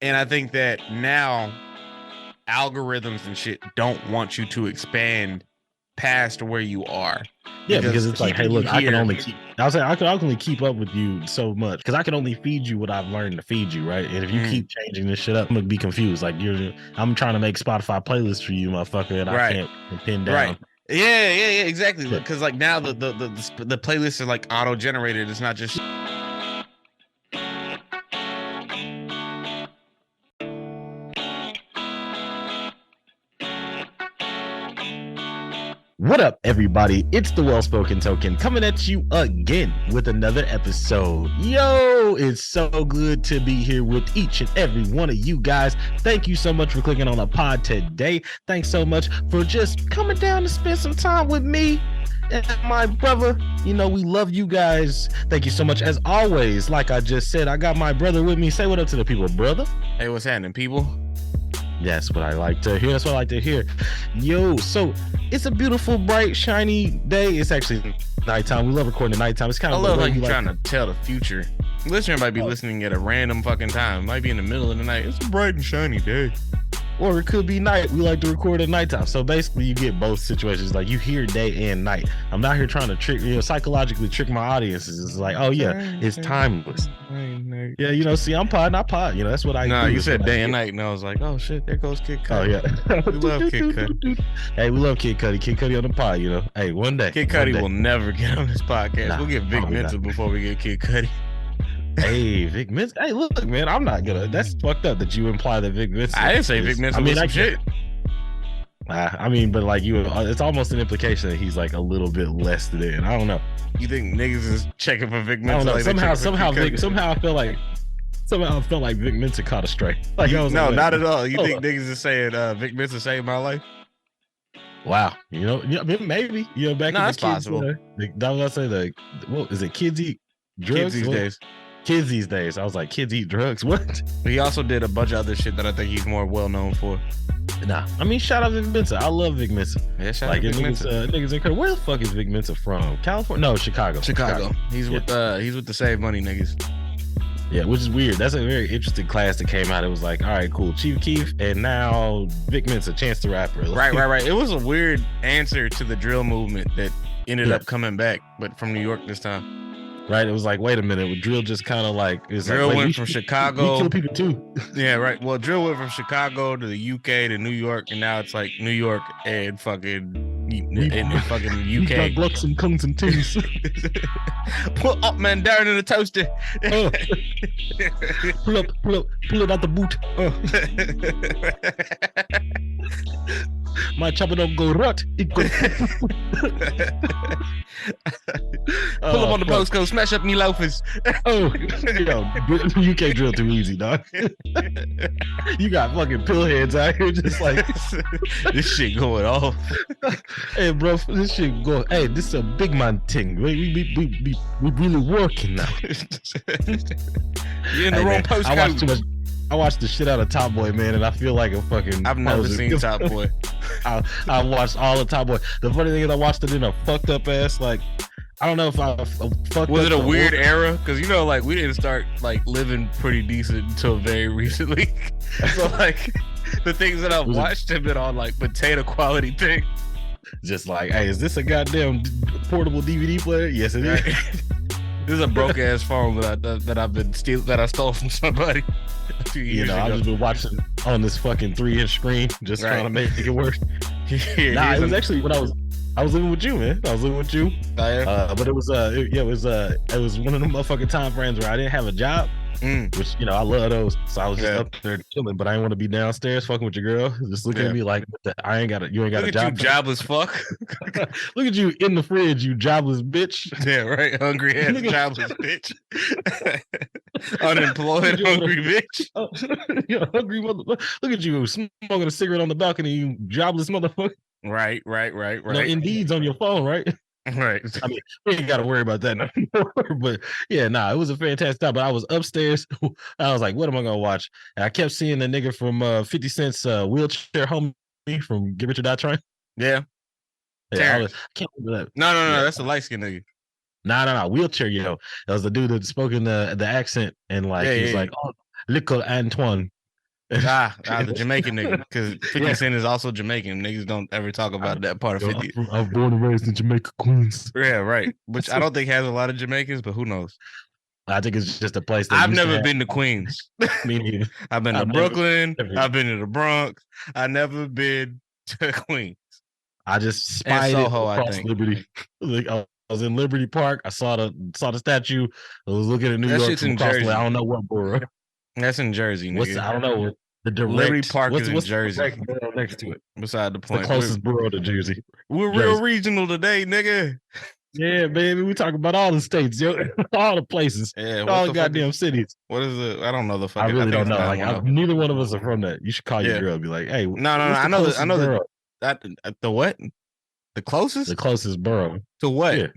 And I think that now algorithms and shit don't want you to expand past where you are. Yeah, because it's like, hey, look, I can only keep up with you so much because I can only feed you what I've learned to feed you, right? And if you keep changing this shit up, I'm gonna be confused. Like I'm trying to make Spotify playlists for you, motherfucker, and I can't pin down. Right. Yeah, exactly. Because like now the playlists are like auto generated. It's not just. What up, everybody? It's the Well-Spoken Token coming at you again with another episode. Yo, it's so good to be here with each and every one of you guys. Thank you so much for clicking on the pod today. Thanks so much for just coming down to spend some time with me and my brother. You know, we love you guys. Thank you so much. As always, like I just said, I got my brother with me. Say what up to the people, brother. Hey, what's happening, people? That's what I like to hear. That's what I like to hear. Yo, so it's a beautiful, bright, shiny day. It's actually nighttime. We love recording at nighttime. It's kind of. I love how you're trying to tell the future. The listener might be listening at a random fucking time. It might be in the middle of the night. It's a bright and shiny day. Or it could be night. We like to record at nighttime. So basically, you get both situations. Like you hear day and night. I'm not here trying to trick, psychologically trick my audiences. It's like, oh yeah, it's timeless. Yeah, see, I'm pod, not pod. That's what I. No, you said day and night, and I was like, oh shit, there goes Kid Cudi. Oh yeah, we love Kid Cudi. Hey, we love Kid Cudi. Kid Cudi on the pod. Hey, one day. Kid Cudi will never get on this podcast. We'll get Vic Mensa before we get Kid Cudi. Hey, Vic Mensa. Hey, look, man, I'm not gonna. That's fucked up that you imply that Vic Mensa. I didn't say Vic Mensa. I mean, some shit. But like it's almost an implication that he's like a little bit less than it. And I don't know. You think niggas is checking for Vic Mensa? I don't know. Somehow I feel like Vic Mensa caught a stray. Like not at all. You think niggas is saying Vic Mensa saved my life? Wow. Maybe. Back in the kids, possible. Is it kids eat drugs? Kids these days. Kids these days. I was like, kids eat drugs. What? He also did a bunch of other shit that I think he's more well known for. Nah, I mean, shout out Vic Mensa. I love Vic Mensa. Yeah, shout out Vic Mensa. Niggas incredible. Where the fuck is Vic Mensa from? California? No, Chicago. He's with the Save Money niggas. Yeah, which is weird. That's a very interesting class that came out. It was like, all right, cool. Chief Keef and now Vic Mensa, Chance the Rapper. Right. It was a weird answer to the drill movement that ended up coming back, but from New York this time. Right, it was like, wait a minute, drill just kind of like drill went from Chicago. We kill people too. Yeah, right. Well, drill went from Chicago to the UK to New York, and now it's like New York and fucking UK. We got blocks and cunts and tings. Put up, man, down in the toaster. Pull it out the boot. My chopper don't go rut. It go. Pull up on the postcode, smash up me loafers. UK drill too easy, dog. You got fucking pillheads out here just like this shit going off. Hey, bro, this shit go. Hey, this is a big man thing. We really working now. You're in the wrong postcode. I watched the shit out of Top Boy, man, and I feel like a fucking. I've never seen Top Boy. I watched all of Top Boy. The funny thing is, I watched it in a fucked up ass. Like, I don't know if I fucked. Was it a weird era? Because we didn't start like living pretty decent until very recently. So like, the things that I've watched have been on like potato quality thing. Just like, hey, is this a goddamn portable DVD player? Yes, it is. This is a broke ass phone that I stole from somebody a few years ago. I've just been watching on this fucking 3-inch screen, just trying to make it work. It was actually when I was living with you, man. I was living with you. Oh, yeah? But it was one of the motherfucking time frames where I didn't have a job. Which I love those, so I was just up there chilling, but I didn't want to be downstairs fucking with your girl, just looking at me like, you ain't got a job. Look at you, jobless fuck. Look at you in the fridge, you jobless bitch. Yeah, right, hungry ass jobless bitch. Unemployed hungry bitch. You're a hungry motherfucker. Look at you smoking a cigarette on the balcony, you jobless motherfucker. Right. Indeed's on your phone, right? Right. I mean, we ain't got to worry about that no more. But yeah, it was a fantastic time. But I was upstairs. I was like, what am I going to watch? And I kept seeing the nigga from 50 Cent's wheelchair homie from Get Rich or Die Trying. Yeah. I can't remember that. No. That's a light skinned nigga. No. Wheelchair, That was the dude that spoke in the accent. And like, he's like, oh, little Antoine. The Jamaican nigga, because 50 Yeah. Cent is also Jamaican. Niggas don't ever talk about that part of 50. I was born and raised in Jamaica, Queens. Yeah, right. Which I don't think has a lot of Jamaicans, but who knows? I think it's just a place that I've used to never have. been to Queens. Me neither. I've been to Brooklyn. I've been to the Bronx. I've never been to Queens. I just And spied it Soho, I across think. Liberty. Like, I was in Liberty Park. I saw the statue. I was looking at New That York shit's from in across Jersey. I don't know what borough. That's in Jersey, nigga. I don't know the direct. Liberty Park is in what's Jersey. The direct borough next to it? Beside the point. The closest borough to Jersey. We're real regional today, nigga. Yeah, baby. We talk about all the states, yo, all the places, all the goddamn cities. What is it? I don't know the fucking. I really don't know. Like, neither one of us are from that. You should call your girl and be like, "Hey, no. I know the what? The closest? The closest borough to what? Yeah.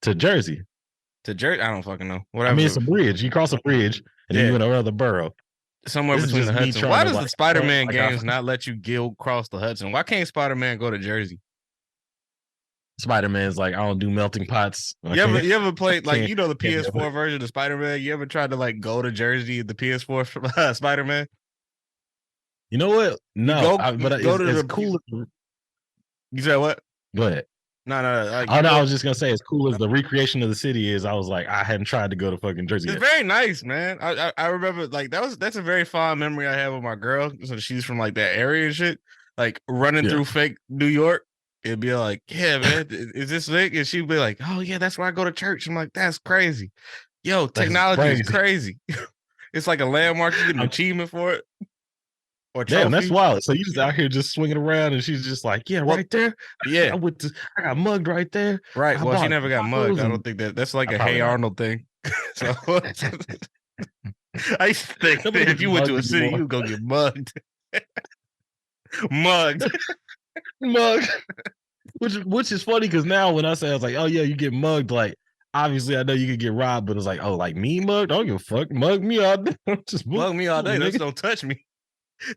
To Jersey. To Jersey? I don't fucking know. Whatever. I mean, it's a bridge. You cross a bridge and then you go to another borough. Somewhere between the Hudson. Why does the Spider-Man games not let you cross the Hudson? Why can't Spider-Man go to Jersey? Spider-Man's like, I don't do melting pots. You ever played like the PS4 version of Spider-Man? You ever tried to like go to Jersey the PS4 Spider-Man? You know what? No, it's cool. You said what? Go ahead. No. I was just gonna say, as cool as the recreation of the city is, I was like, I hadn't tried to go to fucking Jersey. It's very nice, man. I remember like that's a very fond memory I have with my girl. So she's from like that area and shit. Like running through fake New York. It'd be like, yeah, man, is this fake? And she'd be like, oh yeah, that's where I go to church. I'm like, that's crazy. Yo, technology is crazy. It's like a landmark. You get an achievement for it. Or damn, that's wild. So you just out here just swinging around, and she's just like, yeah, right there. Yeah, I got mugged right there. Right. Well, she never got mugged. I don't think that's like a Hey Arnold thing. So I used to think that if you went to a city, you would go get mugged. Mugged. Which is funny because now when I say, I was like, oh yeah, you get mugged, like obviously I know you could get robbed, but it's like, oh, like me mugged? I don't give a fuck. Mug me all day. Just mug me all day. Just don't touch me.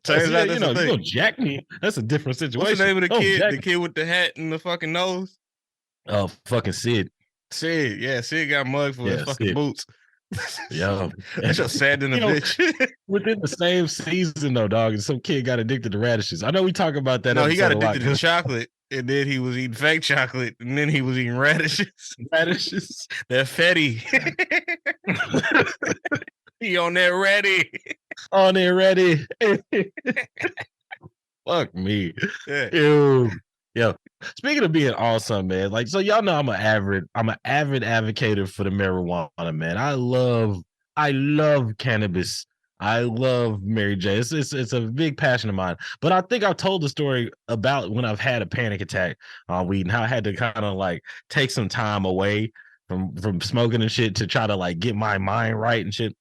Turns out you don't jack me. That's a different situation. What's the name of the kid? The kid with the hat and the fucking nose? Oh, fucking Sid. Sid got mugged for his fucking boots. Yo, that's just sad in a bitch. Within the same season, though, dog, some kid got addicted to radishes. I know we talk about that. No, he got addicted to chocolate, and then he was eating fake chocolate, and then he was eating radishes. They're fetty. He on there ready. On there ready. Fuck me. Yeah. Ew. Yo, speaking of being awesome, man, like, so y'all know I'm an avid advocate for the marijuana, man. I love cannabis. I love Mary J. It's a big passion of mine. But I think I've told the story about when I've had a panic attack on weed and how I had to kind of like take some time away from smoking and shit to try to like get my mind right and shit.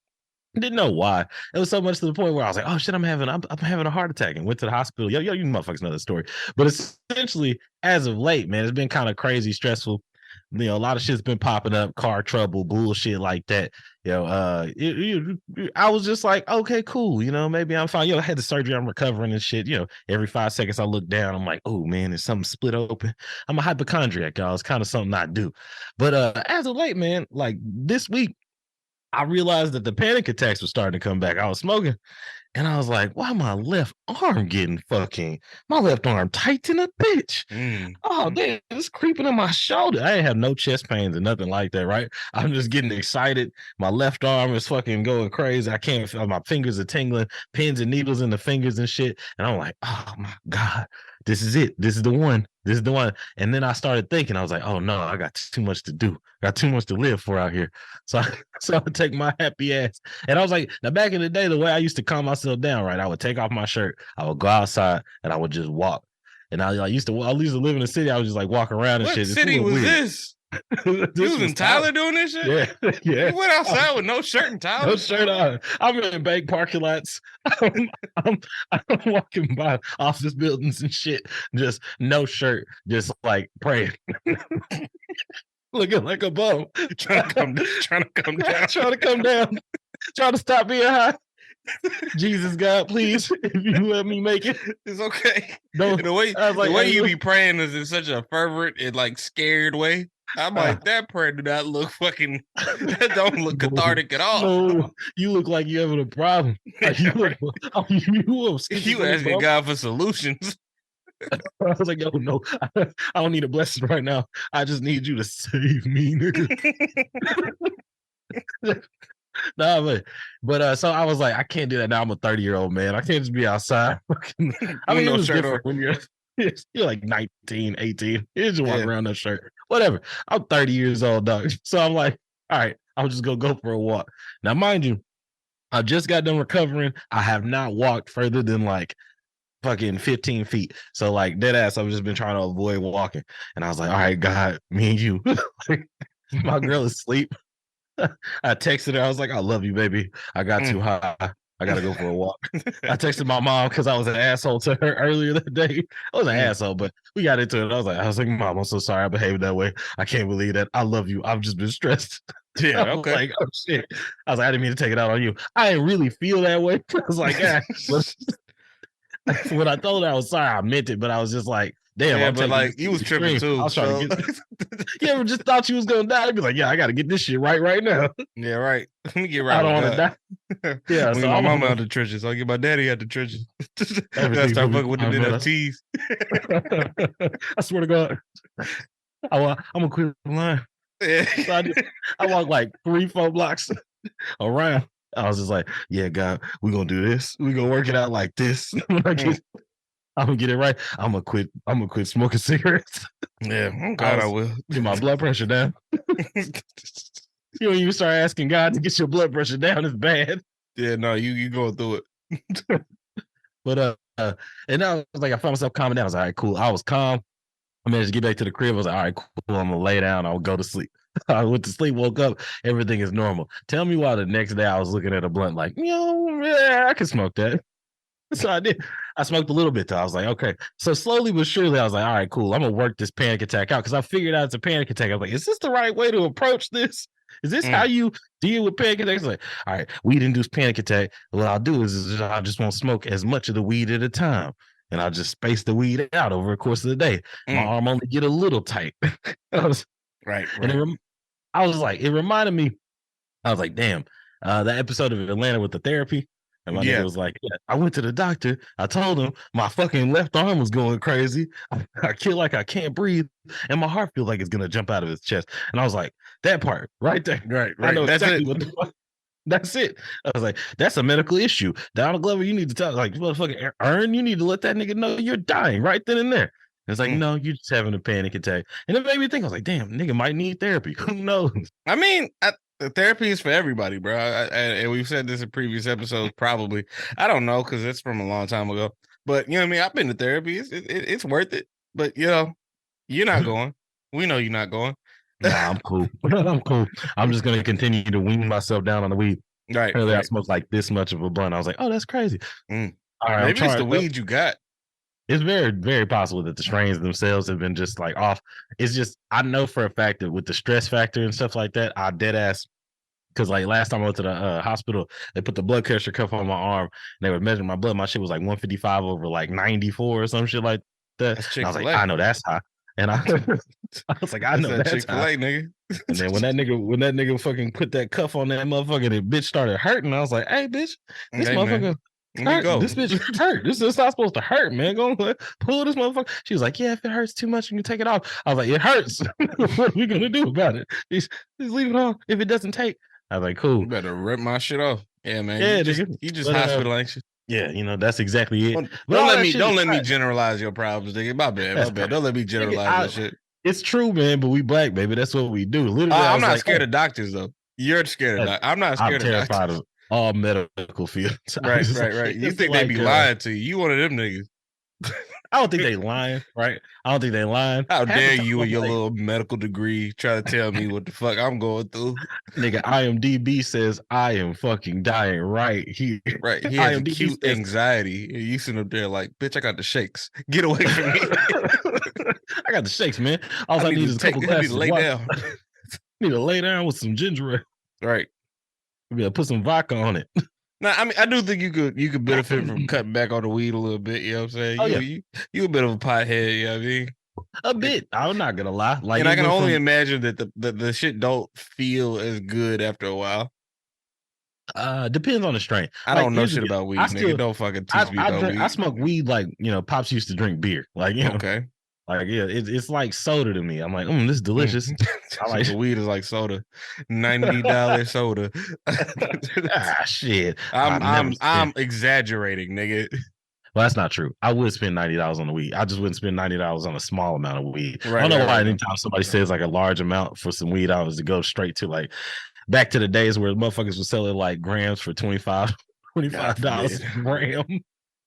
Didn't know why. It was so much to the point where I was like, oh shit, I'm having a heart attack, and went to the hospital. Yo, you motherfuckers know the story. But essentially, as of late, man, it's been kind of crazy, stressful. You know, a lot of shit's been popping up, car trouble, bullshit like that. I was just like, okay, cool. You know, maybe I'm fine. I had the surgery, I'm recovering and shit. Every 5 seconds I look down, I'm like, oh man, there's something split open. I'm a hypochondriac, y'all. It's kind of something I do. But as of late, man, like this week, I realized that the panic attacks were starting to come back. I was smoking and I was like, why my left arm my left arm tight in a bitch. Oh, damn, it's creeping in my shoulder. I ain't have no chest pains or nothing like that, right? I'm just getting excited. My left arm is fucking going crazy. I can't feel, my fingers are tingling, pins and needles in the fingers and shit. And I'm like, oh my God, this is it. This is the one. This is the one. And then I started thinking, I was like, oh no, I got too much to do. Got too much to live for out here. So I would take my happy ass. And I was like, now back in the day, the way I used to calm myself down, right? I would take off my shirt, I would go outside, and I would just walk. And I used to live in the city. I was just like walk around and what shit. What city was this? You was in Tyler doing this shit? Yeah. You went outside with no shirt and Tyler? No shirt on. I'm in bank parking lots. I'm walking by office buildings and shit. Just no shirt. Just like praying. Looking like a bum. Trying to come down. Trying to come down. Trying to stop being high. Jesus God, please, if you let me make it, it's okay. The way you be praying is in such a fervent and like scared way. I'm like, that prayer do not look fucking. That don't look cathartic at all. No, you look like you're having a problem. You look, you You asking God for solutions. I was like, yo, no, I don't need a blessing right now. I just need you to save me, nigga. Nah, but so I was like, I can't do that now. I'm a 30-year-old man. I can't just be outside. I mean, it no was shirt different on. when you're like 19, 18. You just walk Yeah. around that shirt. Whatever. I'm 30 years old, dog. So I'm like, all right, I'll just go for a walk. Now, mind you, I just got done recovering. I have not walked further than like fucking 15 feet. So like dead ass, I've just been trying to avoid walking. And I was like, all right, God, me and you. My girl is asleep. I texted her. I was like, I love you, baby. I got too high. I gotta go for a walk. I texted my mom because I was an asshole to her earlier that day. I was an asshole, but we got into it. I was like, Mom, I'm so sorry I behaved that way. I can't believe that. I love you. I've just been stressed. Yeah, I was okay. like, oh shit. I was like, I didn't mean to take it out on you. I didn't really feel that way. I was like, when I told her I was sorry, I meant it, but I was just like, damn, yeah, I'm but taking like this you was tripping extreme. I too. was trying So to get you ever just thought you was gonna die? I'd be like, yeah, I gotta get this shit right now. yeah, right. Let me get right I with don't want to God. die. Yeah, I'll so get my I'm mama out the trenches. I'll get my daddy out the trenches. Gotta everything's start gonna be fucking with the fine, man. NFTs. I swear to God, I'm gonna quit lying. Yeah. So I walked like 3-4 blocks around. I was just like, yeah, God, we're gonna do this. We're gonna work it out like this. I'm gonna get it right. I'm gonna quit smoking cigarettes. Yeah, I'm glad I will. Get my blood pressure down. You know, you start asking God to get your blood pressure down, it's bad. Yeah, no, you going through it. But and I was like, I found myself calming down. I was like, all right, cool. I was calm. I managed to get back to the crib. I was like, all right, cool. I'm gonna lay down. I'll go to sleep. I went to sleep, woke up, everything is normal. Tell me why the next day I was looking at a blunt like, yeah, I can smoke that. So I did. I smoked a little bit though. I was like, okay. So slowly but surely, I was like, all right, cool. I'm gonna work this panic attack out because I figured out it's a panic attack. I was like, is this the right way to approach this? Is this how you deal with panic attacks? Like, all right, weed-induced panic attack. What I'll do is I just won't smoke as much of the weed at a time, and I'll just space the weed out over the course of the day. My arm only get a little tight. Right. And I was like, it reminded me. I was like, damn, that episode of Atlanta with the therapy. And my nigga was like, yeah, I went to the doctor. I told him my fucking left arm was going crazy. I feel like I can't breathe. And my heart feels like it's going to jump out of his chest. And I was like, that part right there. Right. I know That's exactly it. what the fuck. That's it. I was like, that's a medical issue. Donald Glover, you need to tell, like, motherfucking Earn, you need to let that nigga know you're dying right then and there. And it's like, no, you're just having a panic attack. And it made me think, I was like, damn, nigga might need therapy. Who knows? I mean, the therapy is for everybody, bro. And we've said this in previous episodes, probably. I don't know, because it's from a long time ago. But, you know what I mean? I've been to therapy. It's worth it. But, you know, you're not going. We know you're not going. Nah, I'm cool. I'm cool. I'm just gonna continue to wean myself down on the weed. Right. Earlier, I smoked like this much of a blunt. I was like, oh, that's crazy. All right, maybe it's the weed you got. It's very, very possible that the strains themselves have been just like off. It's just, I know for a fact that with the stress factor and stuff like that, I dead ass. Because like last time I went to the hospital, they put the blood pressure cuff on my arm. And they were measuring my blood. My shit was like 155 over like 94 or some shit like that. And I was like, I know that's high. And I was like, I know that's Chick-fil-A, nigga. And then when that nigga fucking put that cuff on that motherfucker, the bitch started hurting. I was like, hey, bitch, this motherfucker hurt. This bitch hurt. This is not supposed to hurt, man. Go pull this motherfucker. She was like, yeah, if it hurts too much, you can take it off. I was like, it hurts. What are we gonna do about it? Just leave it on. If it doesn't take, I was like, cool. You better rip my shit off. Yeah, man. Yeah, you just hospital anxious. Yeah, you know, that's exactly it. Don't let me generalize your problems, nigga. My bad. Don't let me generalize that shit. It's true, man, but we black, baby. That's what we do. Literally, I'm not scared of doctors, though. You're scared of doctors. I'm not scared of doctors. I'm terrified of all medical fields. Right. You think they be lying to you. You one of them niggas. I don't think they lying, right? I don't think they lying. How dare you and your little medical degree try to tell me what the fuck I'm going through? Nigga, IMDb says I am fucking dying right here. Right. He has acute anxiety. You sitting up there like, bitch, I got the shakes. Get away from me. I got the shakes, man. All I need is a couple glasses. Lay down. Need to lay down with some ginger ale. Right. We gotta put some vodka on it. Now, I mean, I do think you could benefit from cutting back on the weed a little bit. You know what I'm saying? Oh, you a bit of a pothead. You know what I mean? A bit. I'm not gonna lie. Like And I it can went only from imagine that the shit don't feel as good after a while. depends on the strain. I Like don't know here's the shit deal. about I weed, nigga. still Don't fucking teach me about I weed. smoke weed like pops used to drink beer. Like Okay. like yeah, it's like soda to me. I'm like, this is Mm. delicious. I like So weed is like soda, $90 soda. shit. I'm I've never I'm spent. I'm exaggerating, nigga. Well, that's not true. I would spend $90 on the weed. I just wouldn't spend $90 on a small amount of weed. I Right, don't know right, why right. No. anytime somebody says like a large amount for some weed, I was to go straight to like back to the days where motherfuckers were selling like grams for God $25 forbid. a gram.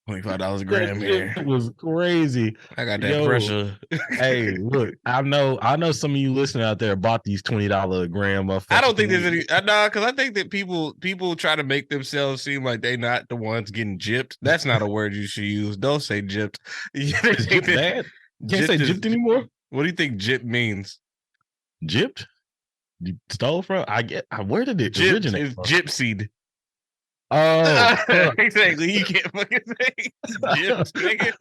$25 a That gram here. shit was crazy. I got that Yo, pressure. hey, look, I know some of you listening out there bought these $20 a gram I don't motherfucking think there's weed. any nah, because I think that people try to make themselves seem like they not the ones getting gypped. That's not a word you should use. Don't say gypped. Is gypped bad? Can't say Gypped is gypped anymore. what do you think gypped means? Gypped? You stole from? I get. Where did it Gypped originate is from? gypsied. Oh, fuck. Exactly. You can't fucking say gypped,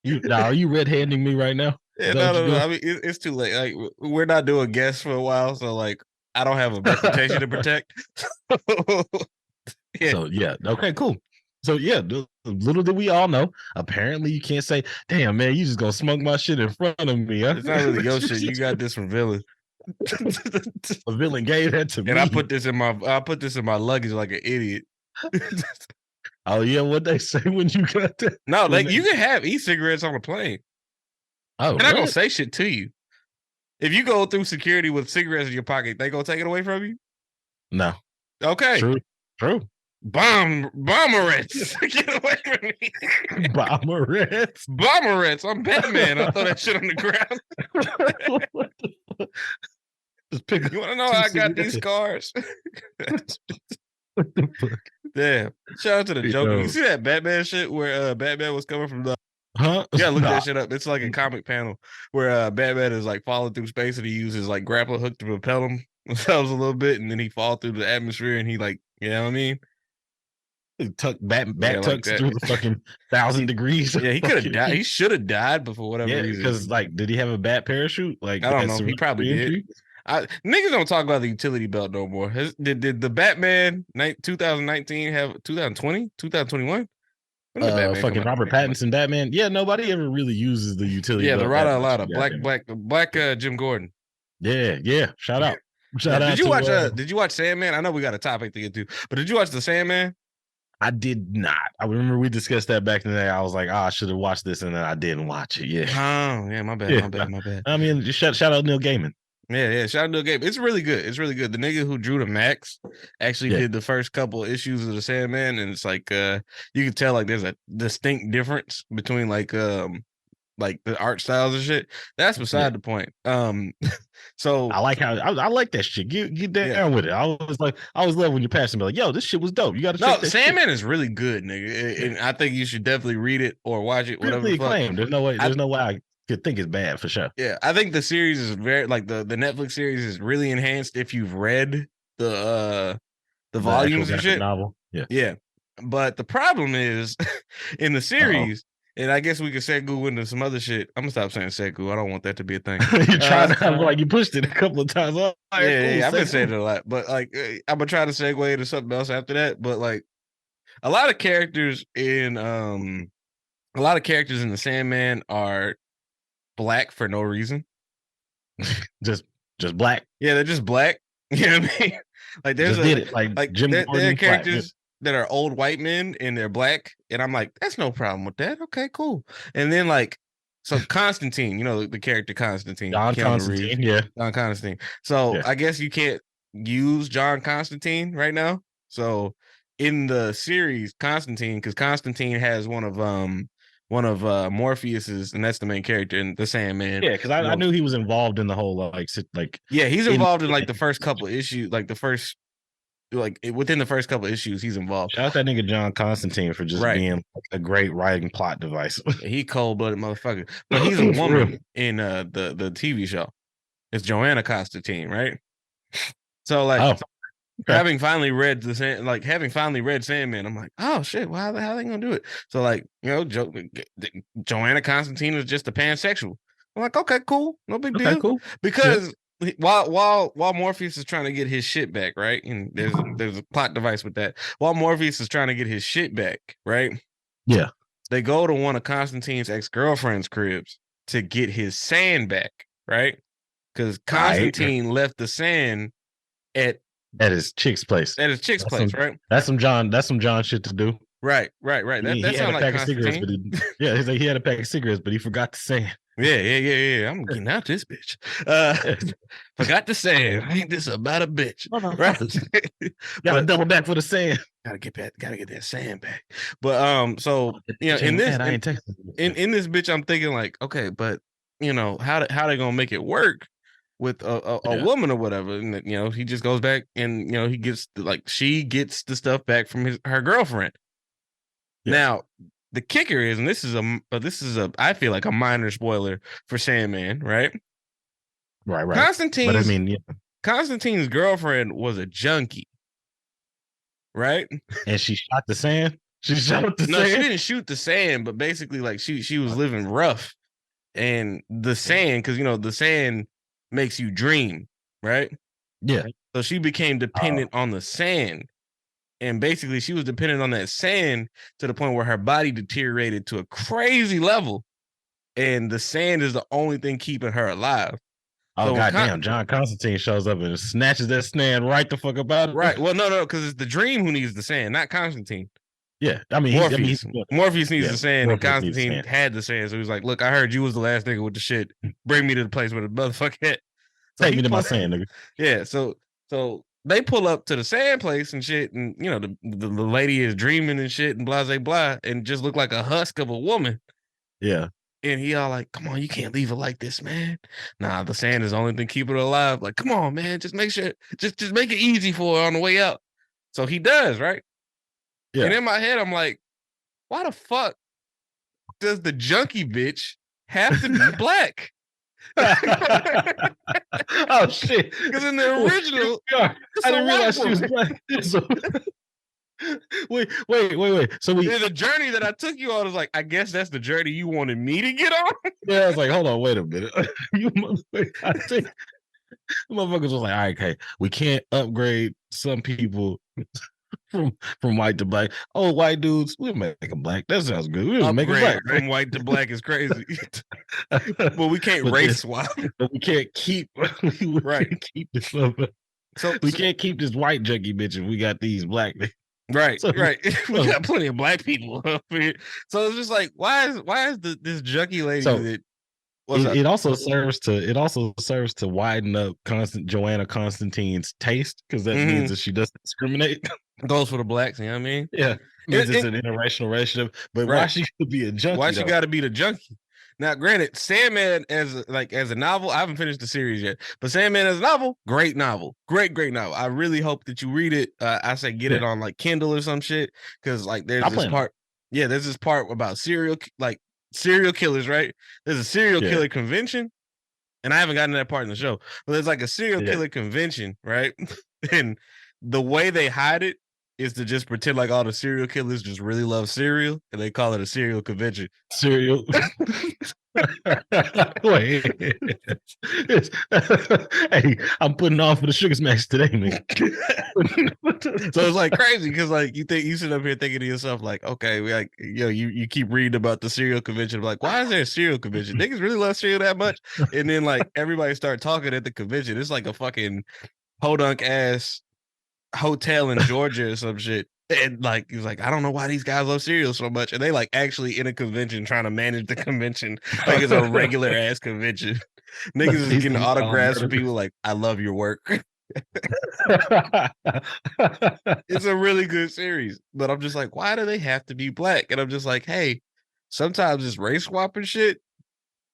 nigga. Now, are you red-handing me right now? Yeah, Is that what no. you're I mean, it's too late. Like we're not doing guests for a while, so like I don't have a reputation to protect. Yeah. So yeah, okay, cool. So yeah, little did we all know. Apparently, you can't say, "Damn man, you just gonna smoke my shit in front of me." Huh? It's not really your shit. You got this from Villain. A villain gave that to me. And I put this in my luggage like an idiot. Oh yeah, what they say when you got that? No, like you can have e-cigarettes on a plane. Oh, They're not gonna say shit to you. If you go through security with cigarettes in your pocket, they gonna take it away from you? No. Okay. True. Bomberettes. Get away from me. Bomberettes. Bomberettes. I'm Batman. I throw that shit on the ground. What the fuck? Just pick. You want to know how I got these scars? What the fuck? Damn. Shout out to the Joker. Yo. You see that Batman shit where Batman was coming from the Huh? Yeah, look that shit up. It's like a comic panel where Batman is like falling through space and he uses like grappling hook to propel themselves a little bit, and then he fall through the atmosphere and he like, you know what I mean? He back Yeah, like tucks through the fucking 1,000 degrees. Yeah, he could have died. He should have died, but for whatever reason. Because like, did he have a bat parachute? Like, I don't know. He probably did. Niggas don't talk about the utility belt no more. Did the Batman 2019 have 2020, 2021? Fucking Robert Pattinson Batman. Yeah, nobody ever really uses the utility belt. Yeah, the Rada Lada, black Jim Gordon. Yeah. Shout out. Shout out. Did you watch Sandman? I know we got a topic to get to, but did you watch the Sandman? I did not. I remember we discussed that back in the day. I was like, I should have watched this, and then I didn't watch it. Yeah. Oh, yeah, my bad. I mean, just shout out Neil Gaiman. Yeah, shout out Neil Gaiman. It's really good. The nigga who drew the Max actually did the first couple of issues of the Sandman, and it's like you can tell like there's a distinct difference between like the art styles and shit. That's beside the point. So I like how I like that shit. Get down with it. I always love when you pass and be like, yo, this shit was dope. You got to check that Sandman shit. is really good, nigga. And I think you should definitely read it or watch it. Whatever. There's no way I could think it's bad for sure. Yeah, I think the series is very like the Netflix series is really enhanced if you've read the volumes and shit. Novel. Yeah. But the problem is in the series, and I guess we could segue into some other shit. I'm gonna stop saying segue. I don't want that to be a thing. You're trying to like you pushed it a couple of times. Oh, yeah, I've been saying it a lot, but like I'm gonna try to segue into something else after that. But like a lot of characters in the Sandman are black for no reason. just black. Yeah, they're just black. You know what I mean? Like there's Jim there are characters black. that are old white men and they're black, and I'm like, that's no problem with that. Okay, cool. And then like, so Constantine, you know the character Constantine, John Constantine, John Constantine. So I guess you can't use John Constantine right now. So in the series, Constantine, because Constantine has one of Morpheus's, and that's the main character in the Sandman. Yeah, because I knew he was involved in the whole yeah, he's involved in like the first couple of issues, like within the first couple of issues, he's involved. Shout out that nigga John Constantine for just being like a great writing plot device. He cold-blooded motherfucker. But he's a woman in the TV show. It's Joanna Constantine, right? So like having finally read having finally read Sandman, I'm like, oh shit, well, how they gonna do it? So like, Joanna Constantine is just a pansexual. I'm like, okay, cool, no big deal. Cool. Because while Morpheus is trying to get his shit back, right? And there's a plot device with that. While Morpheus is trying to get his shit back, right? Yeah. They go to one of Constantine's ex-girlfriend's cribs to get his sand back, right? Because Constantine left the sand at his chick's place. At his chick's place, right? That's some John shit to do. Right. That sounds like Constantine. He had a pack of cigarettes, but he forgot the sand. Yeah. I'm getting out this bitch. Forgot the sand. Ain't this about a bitch? Right. Gotta double back for the sand. Gotta get that sand back. But so in this bitch, I'm thinking like, okay, but how they gonna make it work with a woman or whatever? And he just goes back and he gets she gets the stuff back from her girlfriend. Yeah. Now the kicker is, and this is a I feel like a minor spoiler for Sandman, right? Right. Constantine's girlfriend was a junkie, right? And she shot the sand. She didn't shoot the sand, but basically, like she was living rough, and the sand, because the sand makes you dream, right? Yeah. So she became dependent on the sand. And basically, she was dependent on that sand to the point where her body deteriorated to a crazy level. And the sand is the only thing keeping her alive. Oh, so goddamn. John Constantine shows up and snatches that sand right the fuck up out of her. Right. Well, no, because it's the dream who needs the sand, not Constantine. Yeah. I mean, Morpheus needs the sand, and Constantine had the sand. So he's like, look, I heard you was the last nigga with the shit. Bring me to the place where the motherfucker at. So take me to my sand, nigga. Yeah. So they pull up to the sand place and shit, and the lady is dreaming and shit and blah blah blah, and just look like a husk of a woman. Yeah. And he all like, come on, you can't leave her like this, man. Nah, the sand is the only thing keeping her alive. Like, come on, man, just make sure, just make it easy for her on the way out. So he does, right? Yeah. And in my head, I'm like, why the fuck does the junkie bitch have to be black? Oh shit! Because in the original, I didn't realize she was black. So, wait. So the journey that I took you on is like, I guess that's the journey you wanted me to get on. Yeah, I was like, hold on, wait a minute. I think motherfuckers was like, all right, okay, we can't upgrade some people from white to black. Oh, white dudes, we'll make them black. That sounds good. We'll make them black. From white to black is crazy. But we can't race swap. But we can't keep keep this up. So we can't keep this white junkie bitch if we got these black. Right. We got plenty of black people up here. So it's just like, why is this junkie lady that it also serves to widen up Joanna Constantine's taste, because that means that she doesn't discriminate. Goes for the blacks, you know what I mean? Yeah. It's an interracial relationship. But why she could be a junkie? Why she gotta be the junkie? Now, granted, Sandman as a novel, I haven't finished the series yet, but Sandman as a novel, great novel. Great novel. I really hope that you read it. I say get it on like Kindle or some shit. Cause like there's this part. Yeah, there's this part about serial killers, right? There's a serial killer convention, and I haven't gotten to that part in the show, but there's like a serial killer convention, right? And the way they hide it is to just pretend like all the serial killers just really love cereal, and they call it a serial convention. Cereal. Wait. Hey, I'm putting on for the Sugar Smacks today, man. So it's like crazy because like you sit up here thinking to yourself like, okay, we like you keep reading about the cereal convention, like why is there a cereal convention? Niggas really love cereal that much, and then like everybody start talking at the convention. It's like a fucking podunk ass hotel in Georgia or some shit. And like he's like, I don't know why these guys love cereal so much, and they like actually in a convention trying to manage the convention like it's a regular ass convention. Niggas is getting autographs from people like, I love your work. It's a really good series, but I'm just like, why do they have to be black? And I'm just like, hey, sometimes this race swapping shit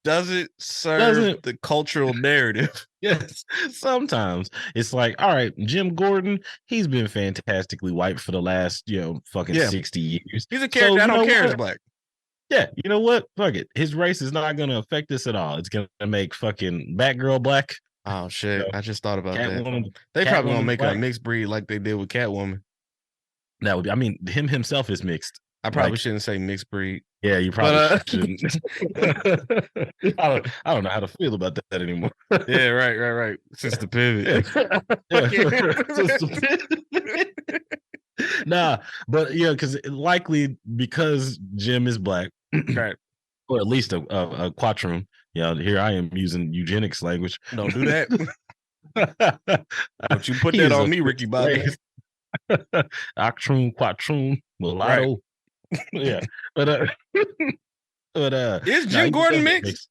doesn't serve the cultural narrative. Yes, sometimes it's like, all right, Jim Gordon, he's been fantastically white for the last, fucking 60 years. He's a character I don't care is black. Yeah, you know what? Fuck it. His race is not going to affect us at all. It's going to make fucking Batgirl black. Oh shit! So, I just thought about that. Catwoman, They probably gonna Catwoman's make a black. mixed breed like they did with Catwoman. That would be. I mean, him himself is mixed. I probably Like, shouldn't say mixed breed, yeah, you probably but shouldn't. I don't know how to feel about that anymore. yeah, right. Since the pivot, Nah, but yeah, because likely because Jim is black, right? or at least a quadroon. Here I am using eugenics language. Don't do that. Don't you put He that is on a me, Ricky Bobby. Octroon, quadroon, Right? mulatto. Yeah, but Is no, Jim he Gordon does mixed? mixed.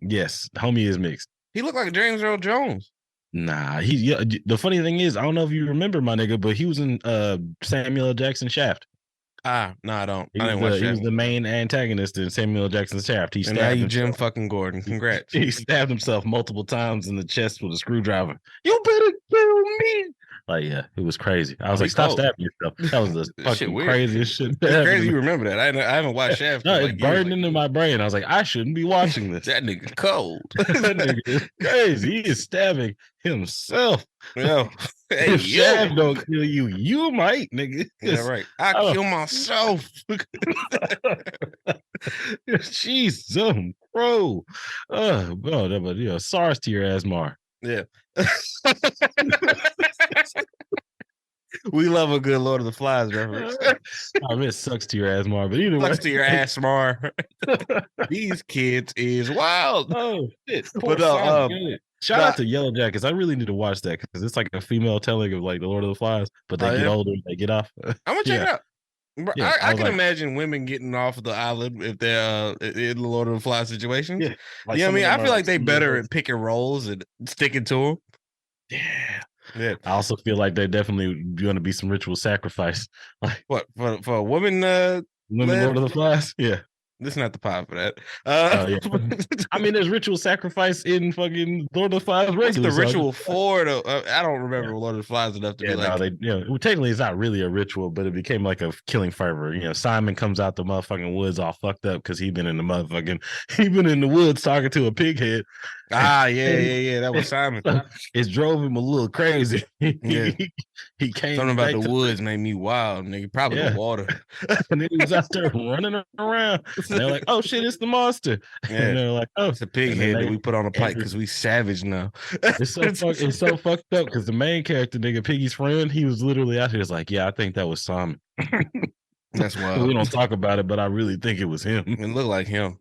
Yes, homie is mixed. He looked like James Earl Jones. Nah, yeah. The funny thing is, I don't know if you remember my nigga, but he was in Samuel L. Jackson Shaft. No, I don't. He I was didn't watch he was that. the main antagonist in Samuel L. Jackson's Shaft. He And now stabbed you Jim himself. fucking Gordon. Congrats. He stabbed himself multiple times in the chest with a screwdriver. You better kill me. Like, yeah, it was crazy. I was like, stop stabbing yourself. That was the fucking weird. craziest shit. It's crazy you remember that. I haven't watched Shaft. No, Like it burned into my brain. I was like, I shouldn't be watching this. That nigga cold. That nigga is crazy. He is stabbing himself. Yo, hey, if Shaft don't kill you, you might, nigga. Yeah, right. I kill myself. Jeez, bro. But SARS to your ass, Mar. Yeah. We love a good Lord of the Flies reference. I mean, it sucks to your ass, Mar. But either way, sucks to your ass, Mar. These kids is wild. Oh shit! But shout out to Yellow Jackets. I really need to watch that because it's like a female telling of like the Lord of the Flies, but they get older, they get off. I'm gonna check it out. Bro, Yeah, I can imagine women getting off the island if they're in the Lord of the Flies situations. Yeah, like I mean, I feel like they better at picking roles and sticking to them. Yeah. I also feel like they're definitely going to be some ritual sacrifice. Like what for a woman? Women Lord of the Flies. Yeah. This is not the pod for that. Yeah. I mean, there's ritual sacrifice in fucking Lord of the Flies. What's the ritual for? I don't remember Lord of the Flies enough to be like. Technically, it's not really a ritual, but it became like a killing fervor. Simon comes out the motherfucking woods all fucked up because he been in the woods talking to a pig head. Yeah. That was Simon. It drove him a little crazy. Yeah. He came. Something about the woods made me wild, nigga. Probably the water. And then he was out there running around. And they're like, "Oh shit, it's the monster." Yeah. And they're like, "Oh, it's a pig head that we put on a pike because we savage now." It's so fucked up because the main character, nigga, Piggy's friend, he was literally out here. It's like, yeah, I think that was Simon. That's wild. We don't talk about it, but I really think it was him. It looked like him.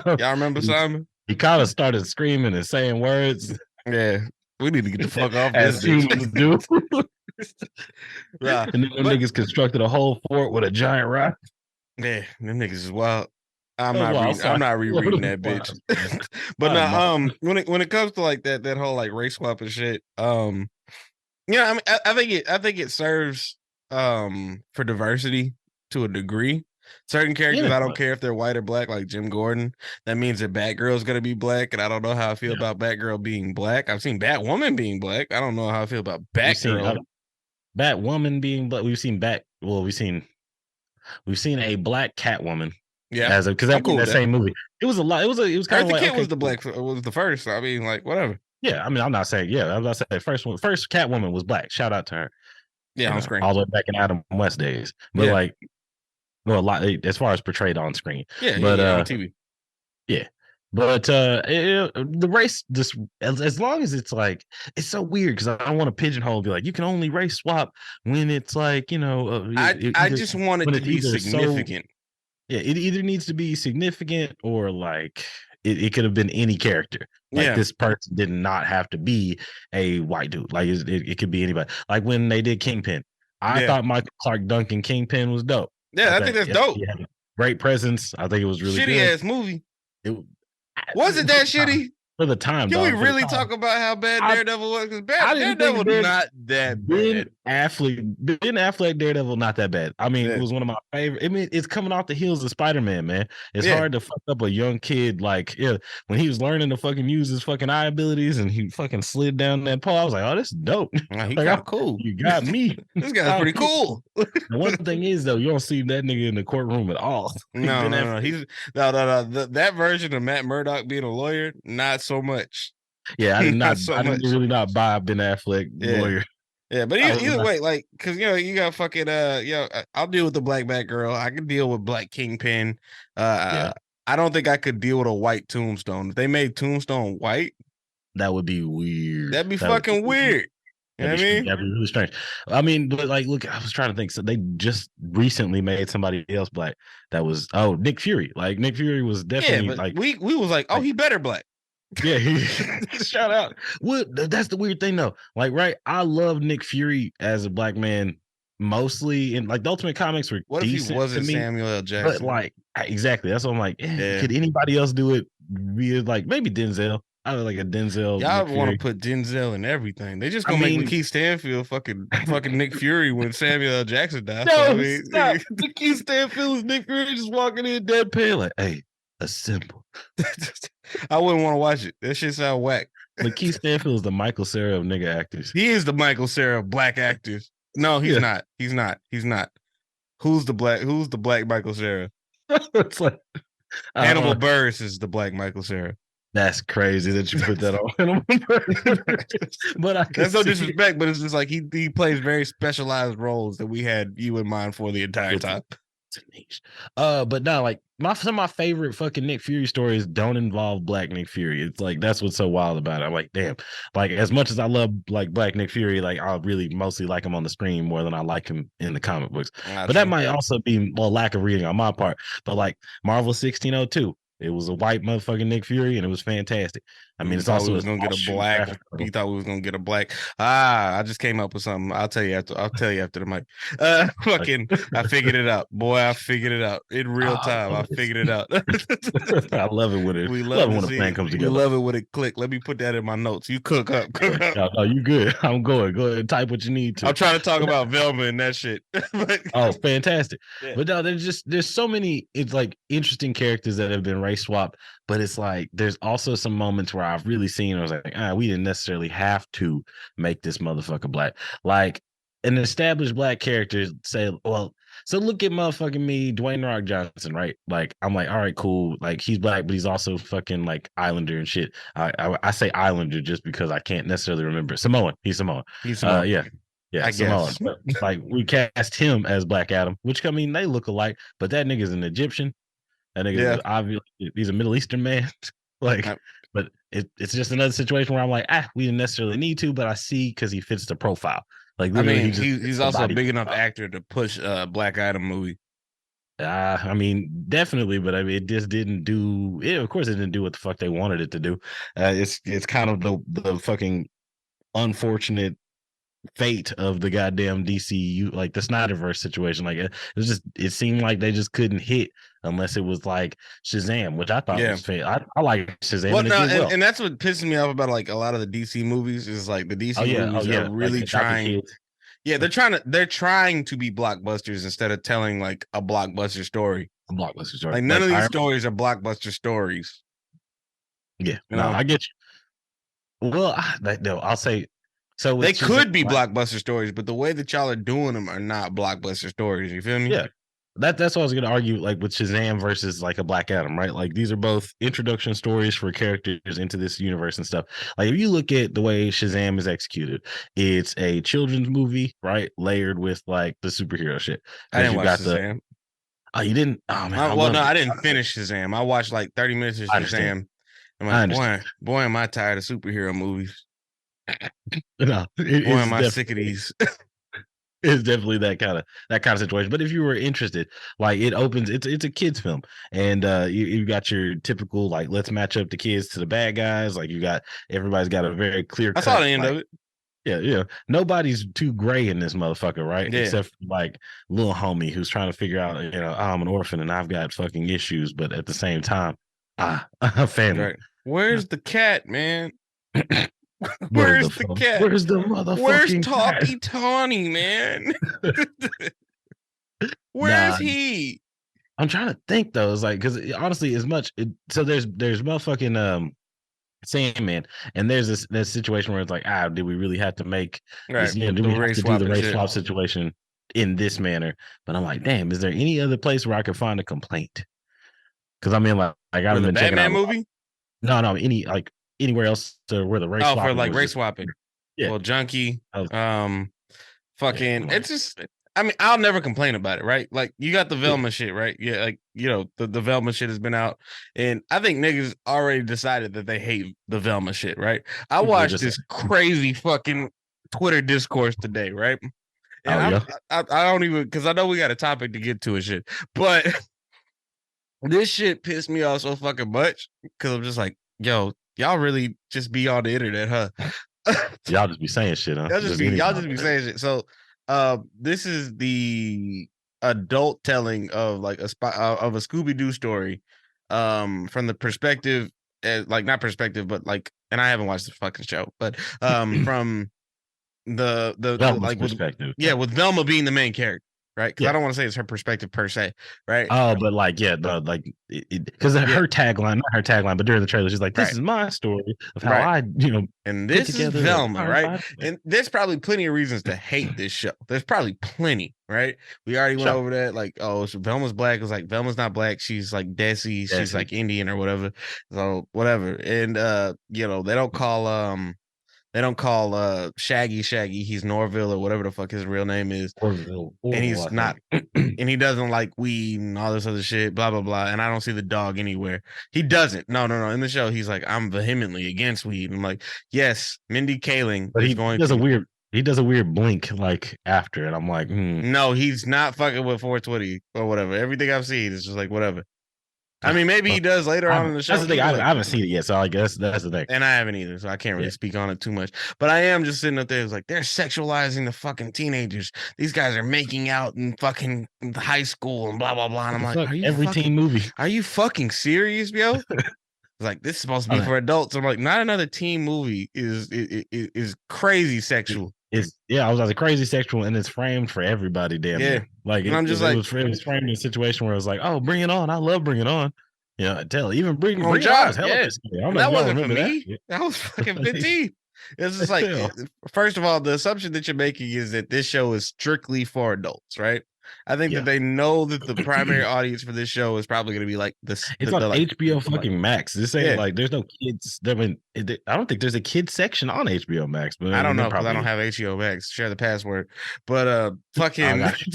Y'all remember Simon? He kind of started screaming and saying words. Yeah, we need to get the fuck off as humans do. Yeah, and then them niggas constructed a whole fort with a giant rock. Yeah, them niggas is wild. I'm not rereading that bitch. But when it comes to like that whole like race swap and shit, I mean, I think it serves for diversity to a degree. Certain characters, I don't care if they're white or black, like Jim Gordon. That means that Batgirl's gonna be black, and I don't know how I feel about Batgirl being black. I've seen Batwoman being black. I don't know how I feel about Batgirl. Batwoman being black. We've seen a black Catwoman. Yeah, because that cool, that same movie. It was a lot. It was kind of like Kit was the black. Was the first. I mean, like whatever. Yeah, I mean, I'm not saying. Yeah, I'm not saying first Catwoman was black. Shout out to her. Yeah, on screen all the way back in Adam West days. But like, well, a lot as far as portrayed on screen. Yeah, but on TV. Yeah. But the race, just as long as it's like, it's so weird because I don't want to pigeonhole and be like, you can only race swap when it's like, I just want it to be significant. It either needs to be significant or like it could have been any character. Like this person did not have to be a white dude. Like it could be anybody. Like when they did Kingpin, I thought Michael Clark Duncan Kingpin was dope. Yeah, I think that's dope. He had a great presence. I think it was really shitty good. Ass movie. Was it that shitty? For the time, can we really talk about how bad Daredevil was? Because Daredevil not that bad. Ben Affleck Daredevil not that bad. I mean, it was one of my favorite. I mean, it's coming off the heels of Spider-Man, man. It's hard to fuck up a young kid like when he was learning to fucking use his fucking eye abilities and he fucking slid down that pole. I was like, oh, this is dope. He got cool. You got me. This guy's pretty cool. The one thing is though, you don't see that nigga in the courtroom at all. No. He's no. That version of Matt Murdock being a lawyer, not so much. Yeah, I did not. Not so I didn't much. really not buy Ben Affleck Yeah. lawyer. Yeah, but I was either not. way, like, cause you got fucking I'll deal with the black Batgirl. I can deal with Black Kingpin. Yeah, I don't think I could deal with a white Tombstone. If they made Tombstone white, that would be weird. that'd be fucking weird. You know what I mean? That'd be really strange. I mean, but like, look, I was trying to think. So they just recently made somebody else black. That was Nick Fury. Like Nick Fury was Yeah, definitely but we was like, oh, he better black. yeah, shout out. What that's the weird thing though. Like, right, I love Nick Fury as a black man, mostly in like the Ultimate Comics were What if he decent to wasn't me, Samuel L. but Jackson? like exactly that's what I'm like. Yeah. Could anybody else do it? Be like maybe Denzel. I would like a Denzel Y'all Nick want to Fury. put Denzel in everything. They just I gonna make mean, Lakeith Stanfield fucking Nick Fury when Samuel L. Jackson died. So I no, mean, stop. Lakeith Stanfield is Nick Fury just walking in deadpan like, hey, assemble. I wouldn't want to watch it. That shit sound whack. Lakeith Stanfield is the Michael Cera of nigga actors. He is the Michael Cera of black actors. No, he's not. He's not. He's not. Who's the black Michael Cera? It's like Hannibal Buress is the black Michael Cera. That's crazy that you put that on. But that's no disrespect, but it's just like he plays very specialized roles that we had you in mind for the entire time. But no, like some of my favorite fucking Nick Fury stories don't involve black Nick Fury. It's like that's what's so wild about it. I'm like, damn, like as much as I love like black Nick Fury, like I really mostly like him on the screen more than I like him in the comic books. But that might also be a lack of reading on my part. But like Marvel 1602. It was a white motherfucking Nick Fury, and it was fantastic. I mean, it's also was gonna get a black. You thought we was gonna get a black. I just came up with something. I'll tell you after the mic. Fucking, I figured it out, boy. I figured it out in real time. I figured it out. I love it when it. We love it when a plan comes together. We love it when it click. Let me put that in my notes. You cook up. No, you good. I'm going. Go ahead and type what you need to. I'm trying to talk about Velma and that shit. Oh, fantastic! Yeah. But no, there's so many. It's like interesting characters that have been race swapped. But it's like there's also some moments where I've really seen. I was like, we didn't necessarily have to make this motherfucker black. Like an established black character say, well, so look at motherfucking me, Dwayne Rock Johnson, right? Like I'm like, all right, cool. Like he's black, but he's also fucking like Islander and shit. I say Islander just because I can't necessarily remember. Samoan. He's Samoan. Yeah, I Samoan. But, like we cast him as Black Adam, which I mean they look alike, but that nigga's an Egyptian. That nigga is obviously he's a Middle Eastern man. Like, but it's just another situation where I'm like, we didn't necessarily need to, but I see because he fits the profile. Like, I mean, he's also a big enough actor to push a Black Adam movie. I mean, definitely, but I mean, it just didn't do it. Of course, it didn't do what the fuck they wanted it to do. It's kind of the fucking unfortunate fate of the goddamn DCU, like the Snyderverse situation. Like it seemed like they just couldn't hit unless it was like Shazam, which I thought was fake. I like Shazam. Well, and that's what pisses me off about like a lot of the DC movies is like the DC movies are really like trying. Yeah, they're trying to be blockbusters instead of telling like a blockbuster story. A blockbuster story. Like none of these stories are blockbuster stories. Yeah, I get you. Well, I'll say. So they could be blockbuster stories, but the way that y'all are doing them are not blockbuster stories. You feel me? Yeah. That's what I was going to argue, like with Shazam versus like a Black Adam, right? Like these are both introduction stories for characters into this universe and stuff. Like if you look at the way Shazam is executed, it's a children's movie, right? Layered with like the superhero shit. I didn't watch Shazam. Oh, you didn't? Oh man. I didn't finish Shazam. I watched like 30 minutes of Shazam. I'm like, boy, am I tired of superhero movies. No, boy, am I sick of these. It's definitely that kind of situation. But if you were interested, like it opens, it's a kids film, and you got your typical like let's match up the kids to the bad guys. Like everybody's got a very clear. I saw the end of it. Yeah. Nobody's too gray in this motherfucker, right? Yeah. Except for like little homie who's trying to figure out, I'm an orphan and I've got fucking issues, but at the same time, family. Right. Where's the cat, man? Where's the cat? Where's the motherfucking Where's Talkie Tawny, man? Where's he? I'm trying to think though. It's like because honestly, as much so there's motherfucking Sandman, and there's this situation where it's like, did we really have to make this, do we have to do the race swap situation in this manner? But I'm like, damn, is there any other place where I could find a complaint? Because I mean, like I got the Batman movie. No, any like anywhere else to where the race Oh, for swapping like was race just swapping. yeah. Well, junkie. I was, yeah, Fucking. come on. It's just. I mean, I'll never complain about it, right? Like you got the Yeah, Velma shit, right? Yeah, like the Velma shit has been out, and I think niggas already decided that they hate the Velma shit, right? I people are watched just this crazy fucking Twitter discourse today, right? And oh yeah, I don't even because I know we got a topic to get to and shit, but this shit pissed me off so fucking much because I'm just like, yo, y'all really just be on the internet, huh? y'all just be saying shit, huh? Just any Y'all time. just be saying shit. So this is the adult telling of like of a Scooby-Doo story from the perspective like not perspective but like and I haven't watched the fucking show but from the Velma's like with perspective. yeah with Velma being the main character, right? Because I Yeah. don't want to say it's her perspective per se, right? Oh, but like, yeah, the like, because Yeah, her tagline, not her tagline, but during the trailer, she's like, "This right, is my story of how right. I, And put this is together the Velma, Iron right? Fighter." And there's probably plenty of reasons to hate this show. There's probably plenty, right? We already went Sure, over that. Like, oh, so Velma's black. It was like Velma's not black. She's like Desi. She's that's it. like Indian or whatever. So whatever. And they don't call Shaggy Shaggy. He's Norville or whatever the fuck his real name is. And Orville, he's I not think. and he doesn't like weed and all this other shit, blah blah blah. And I don't see the dog anywhere. He doesn't. No, no, no. In the show, he's like, I'm vehemently against weed. I'm like, yes, Mindy Kaling But is he going does a to. weird, he does a weird blink like after, and I'm like, No, he's not fucking with 420 or whatever. Everything I've seen is just like whatever. I mean, maybe he well, does later on in the that's show. the thing. People I like, haven't seen it yet, so I guess that's the thing. and I haven't either, so I can't really Yeah, speak on it too much. But I am just sitting up there, it's like they're sexualizing the fucking teenagers. These guys are making out in fucking high school and blah blah blah. And what I'm the like, fuck? Every teen movie. are you fucking serious, yo? Like this is supposed to be I mean, for adults. I'm like, not another teen movie is crazy sexual. it's yeah, I was like crazy sexual, and it's framed for everybody, damn Yeah, near. Like and I'm just like, it was framed in a situation where it was like, oh, bring it on. I love Bring It On. Yeah, tell even on Bring It On job, is hella yeah, pissed. I don't and know if that y'all wasn't for remember that. me. Yeah. That was fucking 15. It's just like, Hell, first of all, the assumption that you're making is that this show is strictly for adults, right? I think that yeah. they know that the primary audience for this show is probably going to be like this, It's on like, HBO fucking Max. This ain't yeah. like there's no kids. I mean, I don't think there's a kids section on HBO Max, but I I don't mean, there know because I probably don't is. have HBO Max. Share the password, but I fucking got you.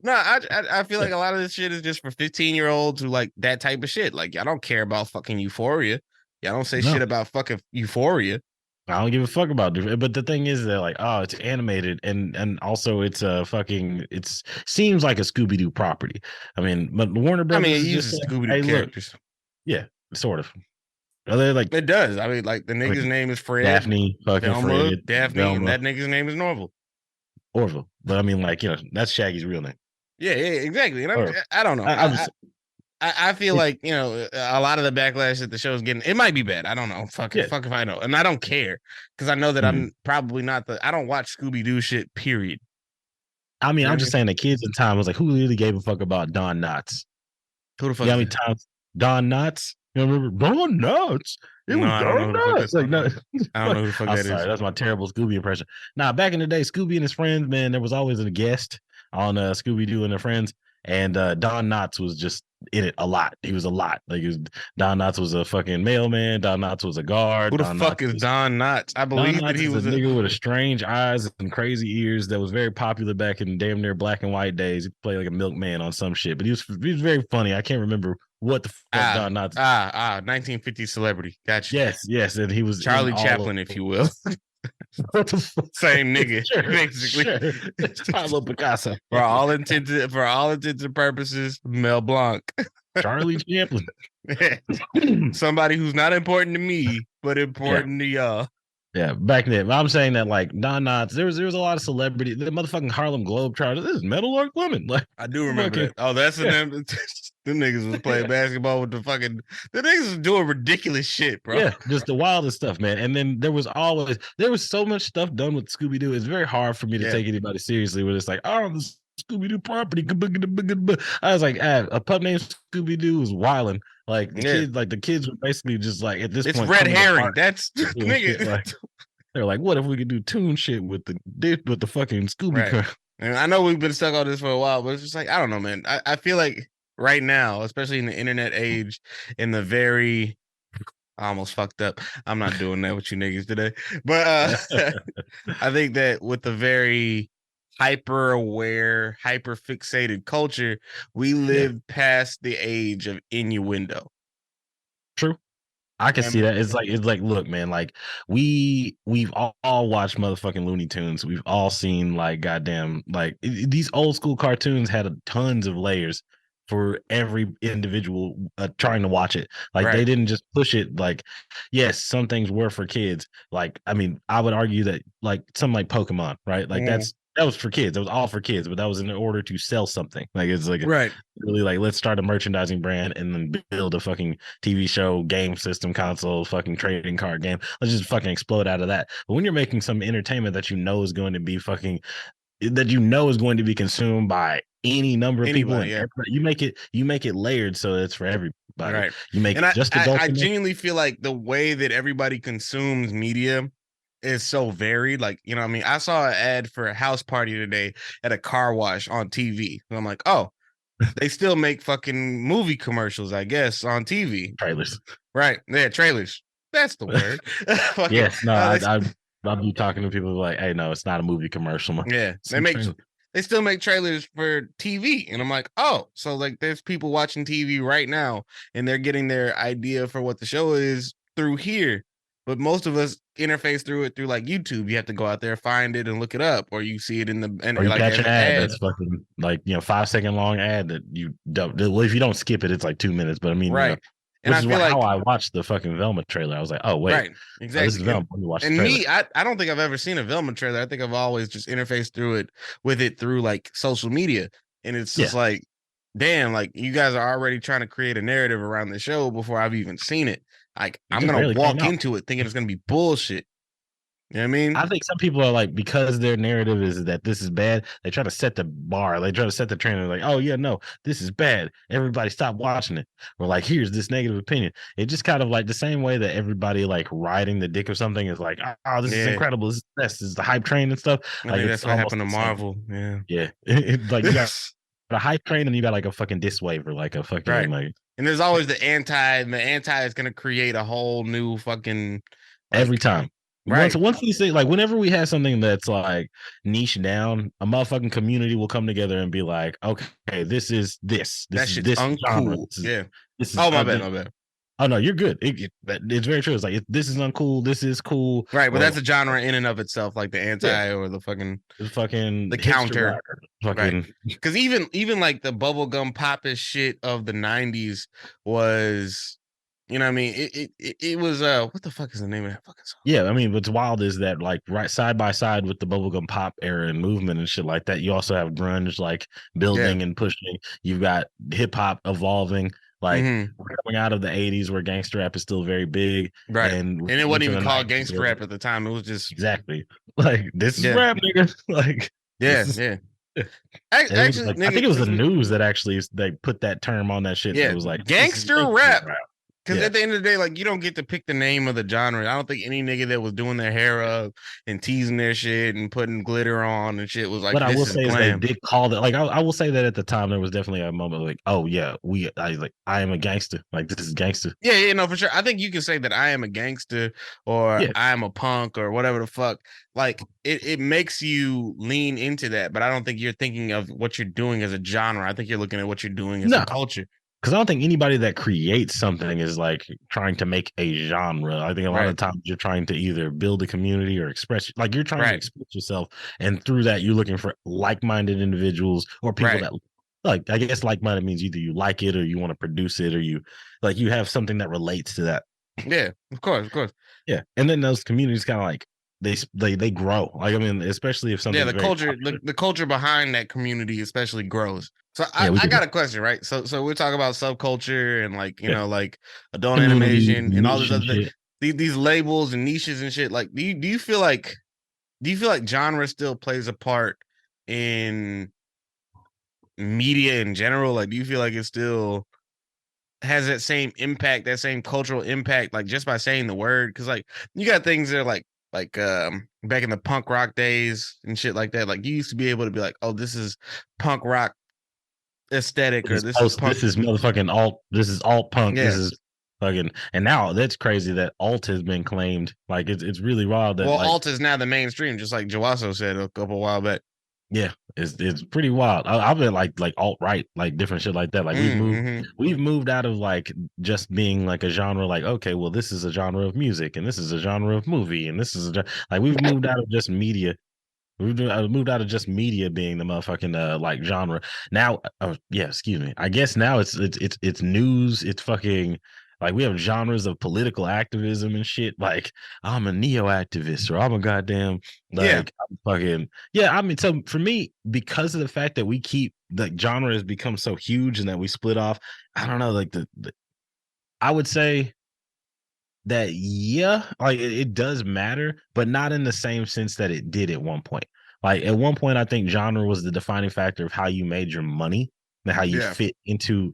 no, I feel Yeah. like a lot of this shit is just for 15-year-olds who like that type of shit. Like, I don't care about fucking Euphoria. Y'all don't say No, shit about fucking Euphoria. I don't give a fuck about it. But the thing is that like, oh, it's animated and also it's a fucking it's seems like a Scooby Doo property. I mean, but Warner I mean, Brothers it is just uses saying, Scooby Doo hey, look, characters. yeah, sort of. Are they like It does. I mean, like the nigga's name is Fred, Daphne, fucking Velma, Fred, Daphne, and Velma, that nigga's name is Norval. Orville? But I mean, like that's Shaggy's real name. Yeah, yeah, exactly. And Or I don't know. I'm just I feel it, like a lot of the backlash that the show's getting, it might be bad. I don't know. yeah. Fuck if I know, and I don't care because I know that Mhm. I'm probably not the. I don't watch Scooby Doo shit. Period. I mean, You know I'm what I just mean? saying the kids in time was like, who really gave a fuck about Don Knotts? Who the fuck Yeah, is I mean, that? times Don Knotts. You remember Don Knotts? It No, was I don't know Don who the fuck Knotts. that. Like, no, I don't know who the fuck I'm that sorry, is. that's my terrible Scooby impression. Now, back in the day, Scooby and his friends, man, there was always a guest on Scooby Doo and their friends, and Don Knotts was just in it a lot. He was a lot. Like, Don Knotts was a fucking mailman. Don Knotts was a guard. Who the fuck is Don Knotts? I Don believe that Knotts he is a was a. nigga with a strange eyes and crazy ears that was very popular back in damn near black and white days. He played like a milkman on some shit, but he was very funny. I can't remember what the fuck Don Knotts. 1950s celebrity. Gotcha. Yes, and he was Charlie Chaplin, if you will. what the fuck? Same nigga, Sure, basically. sure. Pablo Picasso. For all intents and purposes, Mel Blanc. Charlie Chaplin. Somebody who's not important to me, but important to y'all. Yeah, back then. I'm saying that like Don Knotts, there was a lot of celebrity. The motherfucking Harlem Globetrotters. This is Metalwork Women. Like I do remember fucking, that. Oh, that's the name. Them niggas was playing basketball with the fucking. The niggas was doing ridiculous shit, bro. yeah, just the wildest stuff, man. And then there was so much stuff done with Scooby Doo. It's very hard for me to take anybody seriously when it's like, oh, the Scooby Doo property. I was like, a pup named Scooby Doo is wilding. Like the kids were basically just like at this it's point. It's red herring. That's nigga. Like, they're like, what if we could do tune shit with the fucking Scooby? Right. And I know we've been stuck on this for a while, but it's just like I don't know, man. I feel like right now, especially in the internet age, in the very I almost fucked up. I'm not doing that with you niggas today. But I think that with the very hyper aware, hyper fixated culture, we Yeah, live past the age of innuendo. true. I can see And that. It's like, look, man, like we've all watched motherfucking Looney Tunes. We've all seen like goddamn like these old school cartoons had tons of layers for every individual trying to watch it. Like they right. didn't just push it. Like, yes, some things were for kids. Like, I mean, I would argue that like something like Pokemon, right? Like Mhm. that was for kids. That was all for kids, but that was in order to sell something. Like it's like Right. really like let's start a merchandising brand and then build a fucking TV show, game system, console, fucking trading card game. Let's just fucking explode out of that. But when you're making some entertainment that you know is going to be fucking that you know is going to be consumed by any number of people Anybody, and yeah. you make it layered so it's for everybody. Right. You make And it I, just I, adults I enough. genuinely feel like the way that everybody consumes media is so varied. Like, you know, what I mean, I saw an ad for a house party today at a car wash on TV. And I'm like, oh, they still make fucking movie commercials, I guess, on TV. Trailers. Right. Yeah, trailers. That's the word. Fucking Yeah, no, uh, I'll be talking to people like, hey, no, it's not a movie commercial, man. yeah, It's a trailer. they still make trailers for TV. And I'm like, oh, so like there's people watching TV right now and they're getting their idea for what the show is through here. But most of us interface through it through like YouTube. You have to go out there, find it, and look it up, or you see it in the and Or you like catch as an an ad ad. that's fucking like 5 second long ad that you don't. Well, if you don't skip it, it's like 2 minutes. But I mean, Right. And which I is feel how like I watched the fucking Velma trailer. I was like, oh wait, right, oh, this is exactly. Velma. Let me watch the And trailer. me, I don't think I've ever seen a Velma trailer. I think I've always just interfaced through it with it through like social media. And it's Yeah, just like, damn, like you guys are already trying to create a narrative around the show before I've even seen it. Like it I'm just gonna barely came walk out. into it thinking it's gonna be bullshit. You know what I mean? I think some people are like, because their narrative is that this is bad, they try to set the bar. They try to set the trend. Like, oh yeah, no, this is bad. Everybody stop watching it. Or like, here's this negative opinion. It just kind of like the same way that everybody like riding the dick of something is like, oh, this is Yeah. incredible. This is the hype train and stuff. I Like think it's that's what almost happened to the same. Marvel. Yeah. Yeah. Like you got a hype train and you got like a fucking diss wave or like a fucking Right. like And there's always the anti, and the anti is gonna create a whole new fucking every like time. Once right. once we say like whenever we have something that's like niche down, a motherfucking community will come together and be like, okay, this is this. This That is shit's this genre. uncool. Yeah. This is Oh my bad, my bad. oh no, you're good. It's very true. It's like this is uncool, this is cool, Right, but or that's a genre in and of itself, like the yeah, anti or the fucking the fucking the hipster counter. rocker. Right. Fucking Because even like the bubblegum popish shit of the 90s was, you know what I mean? It was what the fuck is the name of that fucking song? yeah, I mean, what's wild is that like right side by side with the bubblegum pop era and movement and shit like that, you also have grunge like Yeah. building and pushing. You've got hip hop evolving, like Hmm. we're coming out of the 80s where gangster rap is still very big. Right. And we're And it wasn't into even the called 90s gangster where rap at the time. It was just exactly like this is yeah. rap, nigga. Like this Yeah, is yeah. and it was Actually, like I think nigga, it was the because news that actually they put that term on that shit. It yeah, was like this is gangster gangster rap. rap. Because Yeah. at the end of the day, like you don't get to pick the name of the genre. I don't think any nigga that was doing their hair up and teasing their shit and putting glitter on and shit was like, What I "This will is say is they glam." did call it like I will say that at the time there was definitely a moment like, oh yeah, I am a gangster. Like this is gangster. Yeah, yeah, no, for sure. I think you can say that I am a gangster or Yeah. I am a punk or whatever the fuck. Like it makes you lean into that, but I don't think you're thinking of what you're doing as a genre. I think you're looking at what you're doing as a No, culture. because I don't think anybody that creates something is like trying to make a genre. I think a lot of Right, times you're trying to either build a community or express like you're trying to right, express yourself, and through that you're looking for like-minded individuals or people right. that like I guess like-minded means either you like it or you want to produce it or you like you have something that relates to that. Yeah, of course, of course. Yeah, and then those communities kind of like they grow. Like I mean, especially if Yeah, something's the very culture, popular. the culture behind that community especially grows. So Yeah, we I could got a question, right? So we're talking about subculture and like, you yeah know, like adult communities, animation and all niche this and other thing. shit. These labels and niches and shit. Like, do you feel like genre still plays a part in media in general? Like, do you feel like it still has that same impact, that same cultural impact, like just by saying the word? Because like you got things that are like back in the punk rock days and shit like that. Like you used to be able to be like, oh, this is punk rock aesthetic, or this is punk. This is motherfucking alt. This is alt punk. This Yeah. is Fucking, and now that's crazy that alt has been claimed. Like it's really wild that Well, like alt is now the mainstream, just like Jawaso said a couple while back. yeah, it's pretty wild. I've been like alt right, like different shit like that. Like Mm-hmm. we've moved out of like just being like a genre. Like okay, well this is a genre of music, and this is a genre of movie, and this is like we've moved out of just media. Moved out of just media being the motherfucking like genre. Now, yeah, excuse me. I guess now it's news. It's fucking like we have genres of political activism and shit. Like I'm a neo activist or I'm a goddamn Yeah. like I'm fucking yeah. I mean, so for me, because of the fact that we keep the genre has become so huge and that we split off, I don't know. Like the I would say that yeah, like it does matter, but not in the same sense that it did at one point. Like at one point, I think genre was the defining factor of how you made your money and Yeah. how you fit into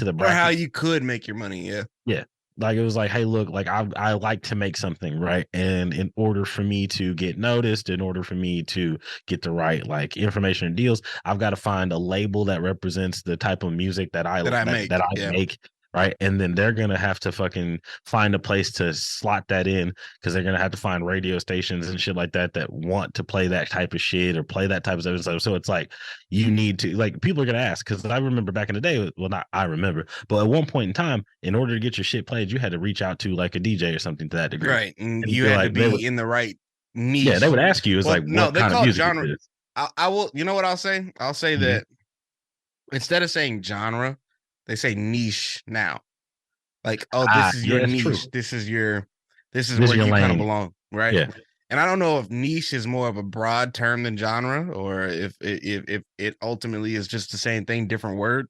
the Or how bracket. you could make your money. Yeah. Yeah. Like it was like, hey, look, like I like to make something, right? And in order for me to get noticed, in order for me to get the right like information and deals, I've got to find a label that represents the type of music that That I that make. I Yeah. make, right? And then they're gonna have to fucking find a place to slot that in because they're gonna have to find radio stations and shit like that that want to play that type of shit or play that type of stuff. So it's like you need to like people are gonna ask because I remember back in the day, well, not I remember, but at one point in time, in order to get your shit played, you had to reach out to like a DJ or something to that degree. Right. And And you be had to like, be in the right yeah, they niche. would ask you, it's Well, like, no, what they kind of call it music genre. it is. I will, you know what I'll say? I'll say Mhm. that instead of saying genre, they say niche now. Like, oh, Ah, this is your yeah, it's true. niche. This is This is where your you kind of lane. belong, right? Yeah. And I don't know if niche is more of a broad term than genre, or if it ultimately is just the same thing, different word.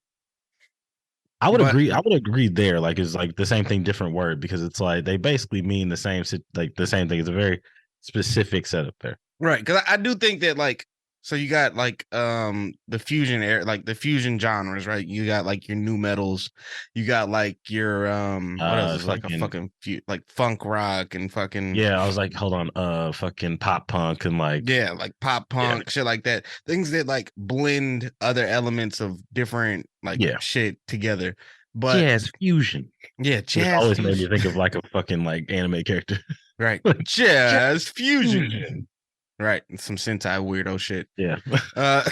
I would But agree. I would agree there. Like it's like the same thing, different word, because it's like they basically mean the same like the same thing. It's a very specific setup there. right, because I do think that like so you got like the fusion air like the fusion genres, right? You got like your new metals, you got like your what else is like a Fucking fucking like funk rock and fucking yeah. I was like, hold on, fucking pop punk and like yeah, like pop yeah, punk, shit like that. Things that like blend other elements of different like yeah, shit together. But jazz fusion, yeah, which jazz always made me fusion. think of like a fucking like anime character. Right. Like, jazz Jazz fusion. fusion. Right. And some Sentai weirdo shit. Yeah. Uh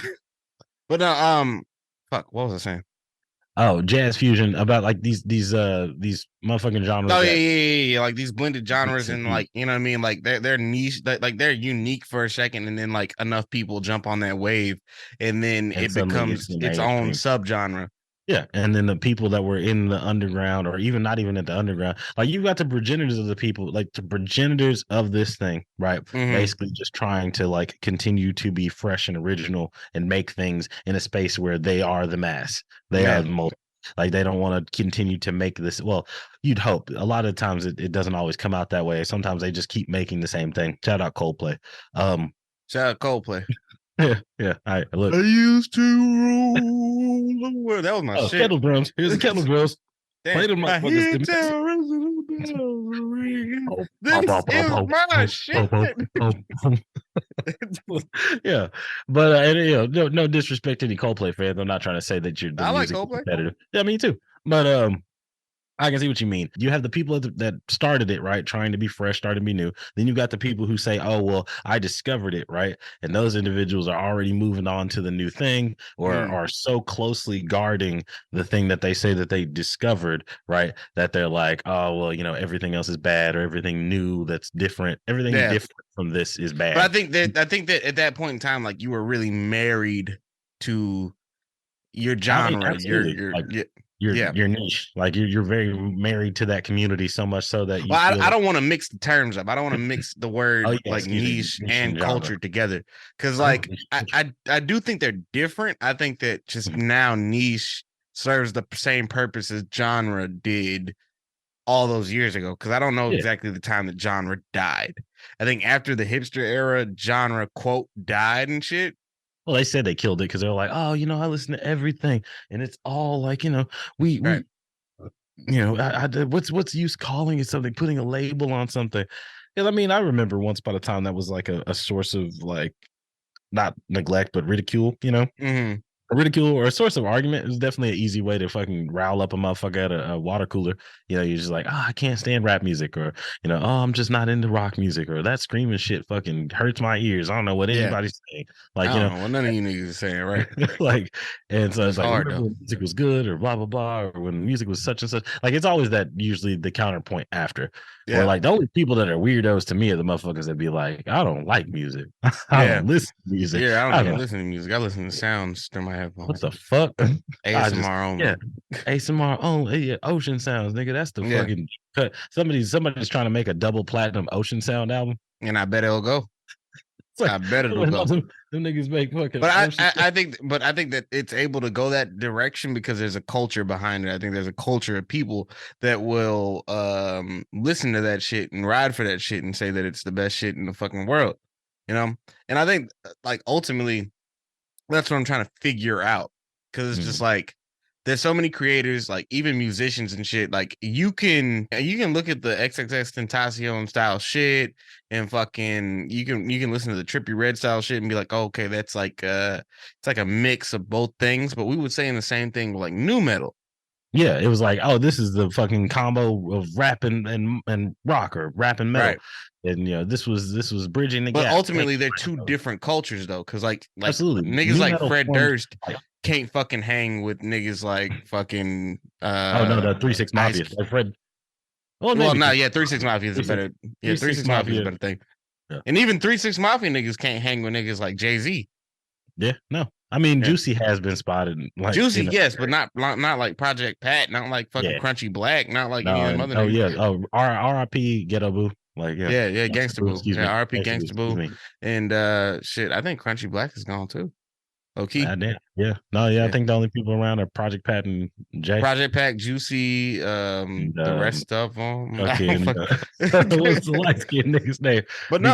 but fuck, what was I saying? Oh, jazz fusion about like these motherfucking Oh genres yeah, that yeah, yeah, yeah. Like these blended mix genres and and fuse. like you know what I mean. Like they're niche, like they're unique for a second, and then like enough people jump on that wave, and then And it suddenly it's becomes the its own mainstream. subgenre. Yeah, and then the people that were in the underground, or even not even at the underground, like you've got the progenitors of the people, like the progenitors of this thing, right? Hmm. Basically, just trying to like continue to be fresh and original and make things in a space where they are the mass, they are Yeah. the most. Like they don't want to continue to make this. Well, you'd hope. A lot of times it doesn't always come out that way. Sometimes they just keep making the same thing. Shout out Coldplay. Um, Shout out Coldplay. yeah, yeah. I look. I used to rule the world. That was my Oh, shit. kettle drums. Here's the kettle drums. Damn. Play them I motherfuckers. hear terrorism bells ringing. Oh, oh, This oh, oh, is oh, my oh, shit. oh, oh, oh. Yeah, but and, you know, no disrespect to any Coldplay fans. I'm not trying to say that the I like music is Coldplay. competitive. Yeah, me too. But I can see what you mean. You have the people that started it, right? Trying to be fresh, starting to be new. Then you got the people who say, oh, well, I discovered it, right? And those individuals are already moving on to the new thing or Mm. are so closely guarding the thing that they say that they discovered, right? That they're like, oh, well, you know, everything else is bad or everything new that's different. Everything Yeah. different from this is But bad. I think that at that point in time, like you were really married to your I mean, genre, absolutely. your Like yeah. your Yeah. your niche. Like you're very married to that community so much so that you Well, feel I like, don't want to mix the terms up. I don't want to mix the oh word yeah, like excuse me, niche niche and and genre. culture together. Cause Oh, like I do think they're different. I think that just mhm. now niche serves the same purpose as genre did all those years ago. Cause I don't know Yeah. exactly the time that genre died. I think after the hipster era, genre quote died and shit. Well, they said they killed it because they're like, oh, you know, I listen to everything, and it's all like, you know, Right. we, you know, what's use calling it something, putting a label on something. And I mean, I remember once upon a time that was like a source of like not neglect but ridicule, you know. Mm-hmm. ridicule or a source of argument is definitely an easy way to fucking rile up a motherfucker at a water cooler. You know, you're just like, oh, I can't stand rap music, or oh, I'm just not into rock music, or that screaming shit fucking hurts my ears. I don't know what Yeah. anybody's saying. I Like, don't know what none of you niggas are saying, right? like, and so It's it's like, hard remember though. when music was good, or blah blah blah, or when music was such and such. Like, it's always that usually the counterpoint after, or Yeah. like the only people that are weirdos to me are the motherfuckers that be like, I don't like music, I Yeah. don't listen to music, Yeah. I don't I even don't. listen to music. I listen to sounds through my What headphones. the fuck? I just ASMR yeah. only. ASMR only, yeah, ocean sounds, nigga. That's the Yeah. fucking cut. Somebody's trying to make a double platinum ocean sound album. And I bet it'll go. It's like I bet it'll them, go. them niggas make fucking But ocean. I think that it's able to go that direction because there's a culture behind it. I think there's a culture of people that will listen to that shit and ride for that shit and say that it's the best shit in the fucking world. You know? And I think like ultimately that's what I'm trying to figure out. Cause it's just like there's so many creators, like even musicians and shit. Like you can look at the XXX Tentacion style shit and fucking you can listen to the Trippy Red style shit and be like, oh, okay, that's like it's like a mix of both things. But we would say in the same thing with like new metal. Yeah, it was like, oh, this is the fucking combo of rap and rock, or rap and metal. Right. And this was bridging the But gap. ultimately they're two different cultures though. Cause like Absolutely. niggas New like metal Fred formed Durst can't fucking hang with niggas like fucking oh no, the 3-6 Ice. Mafia. Like Fred. Well, Well, maybe no, yeah, 3-6 Mafia is a 3-6 better. Yeah, 3-6 Mafia is a better thing. Yeah. And even 3-6 Mafia niggas can't hang with niggas like Jay-Z. Yeah, no. I mean, Yeah. Juicy has been spotted like Juicy, yes, but not like Project Pat, not like fucking Yeah. Crunchy Black, not like no, any of them other oh niggas. yeah, oh R.I.P. Ghetto Boo. Like Yeah, Gangsta Boo. excuse Yeah, me. RP Gangsta Excuse Boo. me. And shit, I think Crunchy Black is gone too. Okay. God damn. Yeah. No, yeah, I Yeah. think the only people around are Project Pat and Jay. Project Pack, Juicy, And, the rest of them. fucking what's the light skinned nigga's name? But no,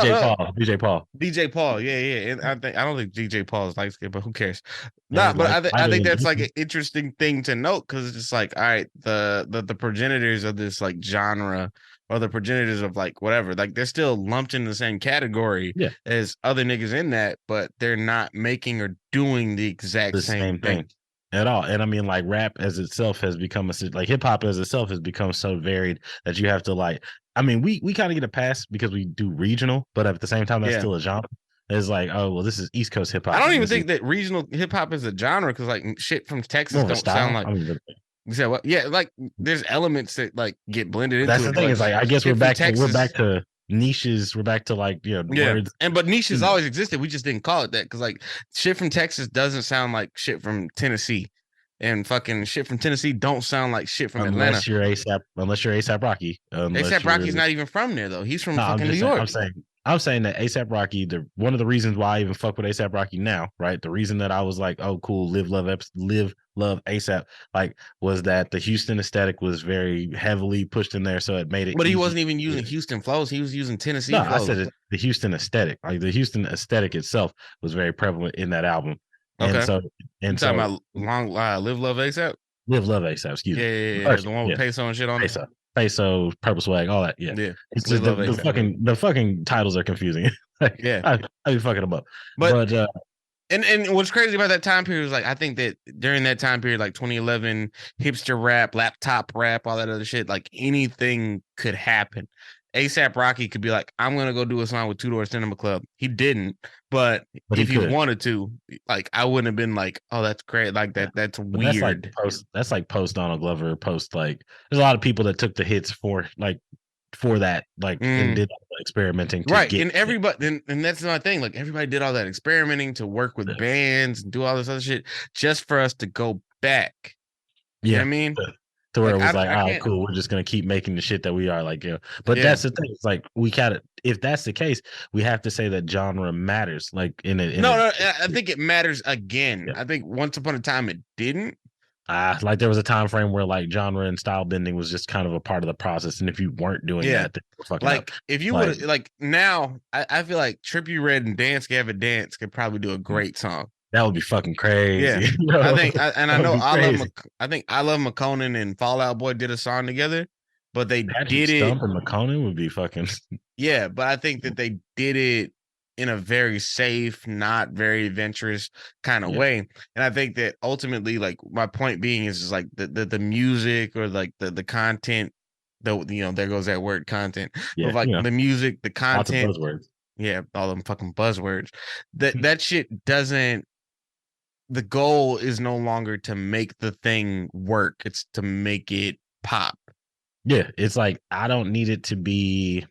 DJ Paul. DJ Paul, yeah. And I don't think DJ Paul is light skinned, but who cares? Yeah, Nah, but I think that's like Juicy. an interesting thing to note because it's just like, all right, the progenitors of this like genre or the progenitors of like whatever, like they're still lumped in the same category Yeah. as other niggas in that, but they're not making or doing the exact same thing at all. And I mean, like rap as itself has become like hip hop as itself has become so varied that you have to like. I mean, we kind of get a pass because we do regional, but at the same time, that's still a genre. It's like, oh well, this is East Coast hip hop. I don't even think that regional hip hop is a genre because like shit from Texas don't sound like. I mean, you said what? Yeah, like there's elements that like get blended into. That's the thing. Is like I guess we're back to niches. We're back to like words. But niches always existed. We just didn't call it that because like shit from Texas doesn't sound like shit from Tennessee, and fucking shit from Tennessee don't sound like shit from Atlanta. Unless you're ASAP Rocky. ASAP Rocky's not even from there though. He's from fucking New York. I'm saying that ASAP Rocky, one of the reasons why I even fuck with ASAP Rocky now, right? The reason that I was like, oh, cool, live, love ASAP, like, was that the Houston aesthetic was very heavily pushed in there, so it made it. But he wasn't even using Houston flows; he was using Tennessee flows. I said the Houston aesthetic, like the Houston aesthetic itself, was very prevalent in that album. Okay. And so, you talking about long live, love ASAP, live, love ASAP. Excuse me. Yeah, the one with peso and shit on it. Peso, Purple Swag, all that. Yeah. It's just the fucking titles are confusing. Like, I be fucking them up. But and what's crazy about that time period is like I think that during that time period, like 2011, hipster rap, laptop rap, all that other shit, like anything could happen. ASAP Rocky could be like, I'm gonna go do a song with Two Door Cinema Club. He didn't, but if he wanted to, like I wouldn't have been like, oh, that's great. Like that's weird. That's like post Donald Glover, post like there's a lot of people that took the hits for that, like and did all the experimenting right. And everybody and that's my thing. Like everybody did all that experimenting to work with bands and do all this other shit just for us to go back. Yeah, you know what I mean? To where it was like, all right, cool, we're just gonna keep making the shit that we are, like, But that's the thing. It's like we gotta, if that's the case, we have to say that genre matters. Like no, I think it matters again. I think once upon a time it didn't. Like there was a time frame where like genre and style bending was just kind of a part of the process, and if you weren't doing that, like if you would like now, I feel like Trippie Redd and Dance Gavin Dance could probably do a great song. That would be fucking crazy. Yeah, I think, I think I Love McConan and Fall Out Boy did a song together, but they did it. Stump and McConan would be fucking. Yeah, but I think that they did it in a very safe, not very adventurous kind of way. And I think that ultimately, like my point being is like the music or like the content, though, there goes that word content, but Yeah, like the music, the lots of content, buzzwords. yeah, all them fucking buzzwords. That shit doesn't. The goal is no longer to make the thing work; it's to make it pop. Yeah, it's like I don't need it to be.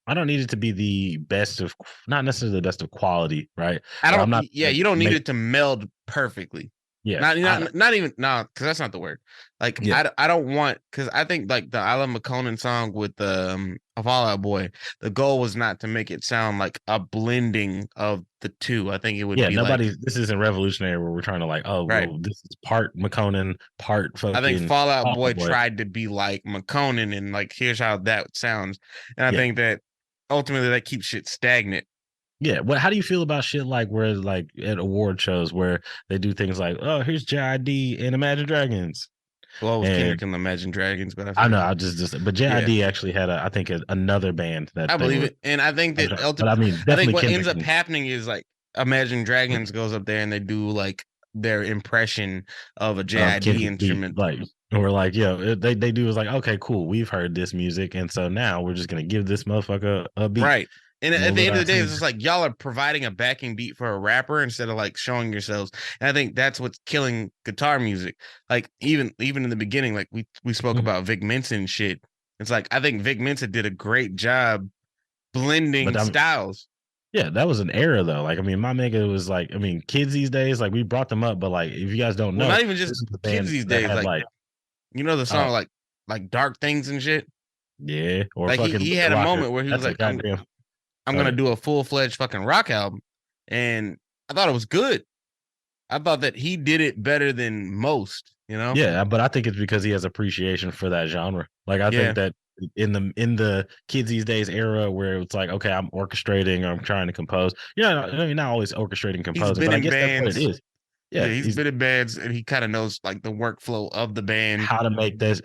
I don't need it to be the best of, not necessarily the best of quality, right? I But don't. I'm not Yeah, like you don't need make. it to meld perfectly. Yeah, Not even no, because that's not the word. Like yeah, I don't want, because I think like the Isla McConan song with the Fall Out Boy, the goal was not to make it sound like a blending of the two. I think it would yeah. be like, This isn't revolutionary where we're trying to like, oh, right. well, this is part McConan, part I think fucking Fall Out Fall Boy Out Boy. tried to be like McConan, and like here's how that sounds. And I Yeah, think that ultimately that keeps shit stagnant. yeah. What? How do you feel about shit like where like at award shows where they do things like, oh, here's JID and Imagine Dragons, Well, it was and Kendrick and Imagine Dragons, but I I know figured, I just but yeah, JID actually had I think another band that I they believe were, it. And I think that but I mean I think definitely what ends Kendrick up and happening is like Imagine Dragons goes up there and they do like their impression of a JID Kendrick beat, instrumental. like, and we're like, yo, they do is like, okay, cool, we've heard this music, and so now we're just gonna give this motherfucker a beat, Right. And and we'll at the let end of our the day, it's team. just like y'all are providing a backing beat for a rapper instead of like showing yourselves. And I think that's what's killing guitar music. Like even in the beginning, like we spoke Mhm. about Vic Mensa shit. It's like I think Vic Mensa did a great job But blending I'm styles. yeah, that was an era though. Like, I mean, my nigga was like, I mean, kids these days, like we brought them up, but like if you guys don't Well, know, not even this just is the kids band these that days. had Like, like, the oh song like Dark Things and shit. yeah, or Like fucking he Wicked had a Locker. moment where he was That's a like, goddamn. I'm Go gonna ahead. do a full-fledged fucking rock album. And I thought it was good. I thought that he did it better than most, you know? Yeah, but I think it's because he has appreciation for that genre. Like I think Yeah. that in the kids these days era where it's like, okay, I'm orchestrating or I'm trying to compose. Yeah, I mean not always orchestrating, He's composing, been but I in guess that's what it bands. is. Yeah, Yeah, he's he's been in bands and he kind of knows like the workflow of the band. how to make this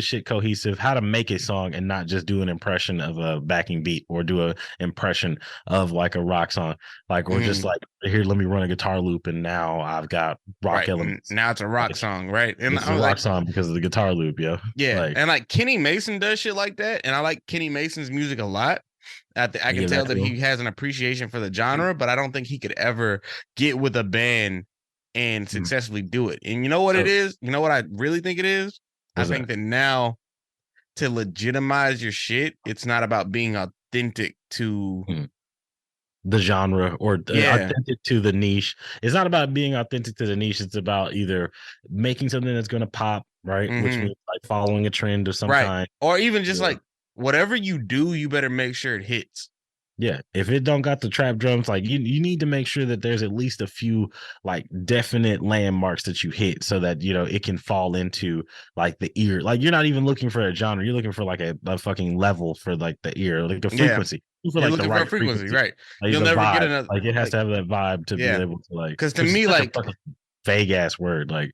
shit cohesive, how to make a song and not just do an impression of a backing beat or do a impression of like a rock song, like or just Mhm. like here, let me run a guitar loop and now I've got rock Right. And elements. now it's a rock Like song, right? And this is a I'm rock like, song because of the guitar loop, yo. yeah. Like And like Kenny Mason does shit like that. And I like Kenny Mason's music a lot. I can give that tell that to him. he has an appreciation for the genre, but I don't think he could ever get with a band and Mm. successfully do it. And you know what it So is? You know what I really think it is? I what's that? think that now to legitimize your shit, it's not about being authentic to, Mm. The genre or yeah. authentic to the niche. It's not about being authentic to the niche. It's about either making something that's going to pop, right? Which Hmm. means like following a trend of some Right. kind. Or even just Or like whatever you do, you better make sure it hits. yeah, if it don't got the trap drums, like you need to make sure that there's at least a few like definite landmarks that you hit so that it can fall into like the ear. Like you're not even looking for a genre, you're looking for like a fucking level for like the ear, like the Yeah. frequency. For You're like the looking for a right frequency, frequency, right? like You'll the never get vibe. another, Like it has like, to have that vibe to be yeah. able to like, Because to which is me, such a like fucking vague ass word. Like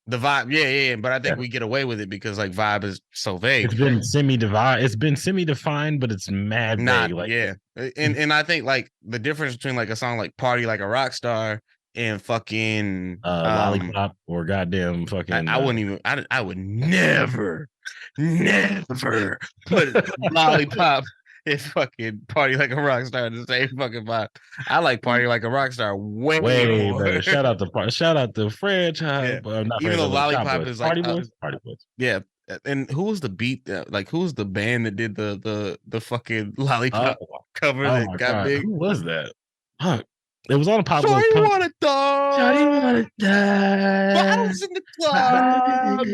the vibe, yeah. But I yeah, think we get away with it because like vibe is so vague. it's been semi-defined. It's been semi-defined, but it's mad vague. Not, Like yeah. And I think like the difference between like a song like Party Like a Rock Star and fucking lollipop or goddamn fucking I wouldn't even I would never put Lollipop and fucking Party Like a Rock Star in the same fucking vibe. I like Party Like a Rock Star way way more. better. Shout out to franchise, Yeah. not Even though franchise, but Shop Lollipop Boys, is like Party Boys. yeah. And who was the beat that, like who was the band that did the fucking Oh, Lollipop cover oh that my got god, big? who was that? Fuck, it was on a Pop Goes Shorty Punch. wanna Shawty dance, wanna die. bottles in the club.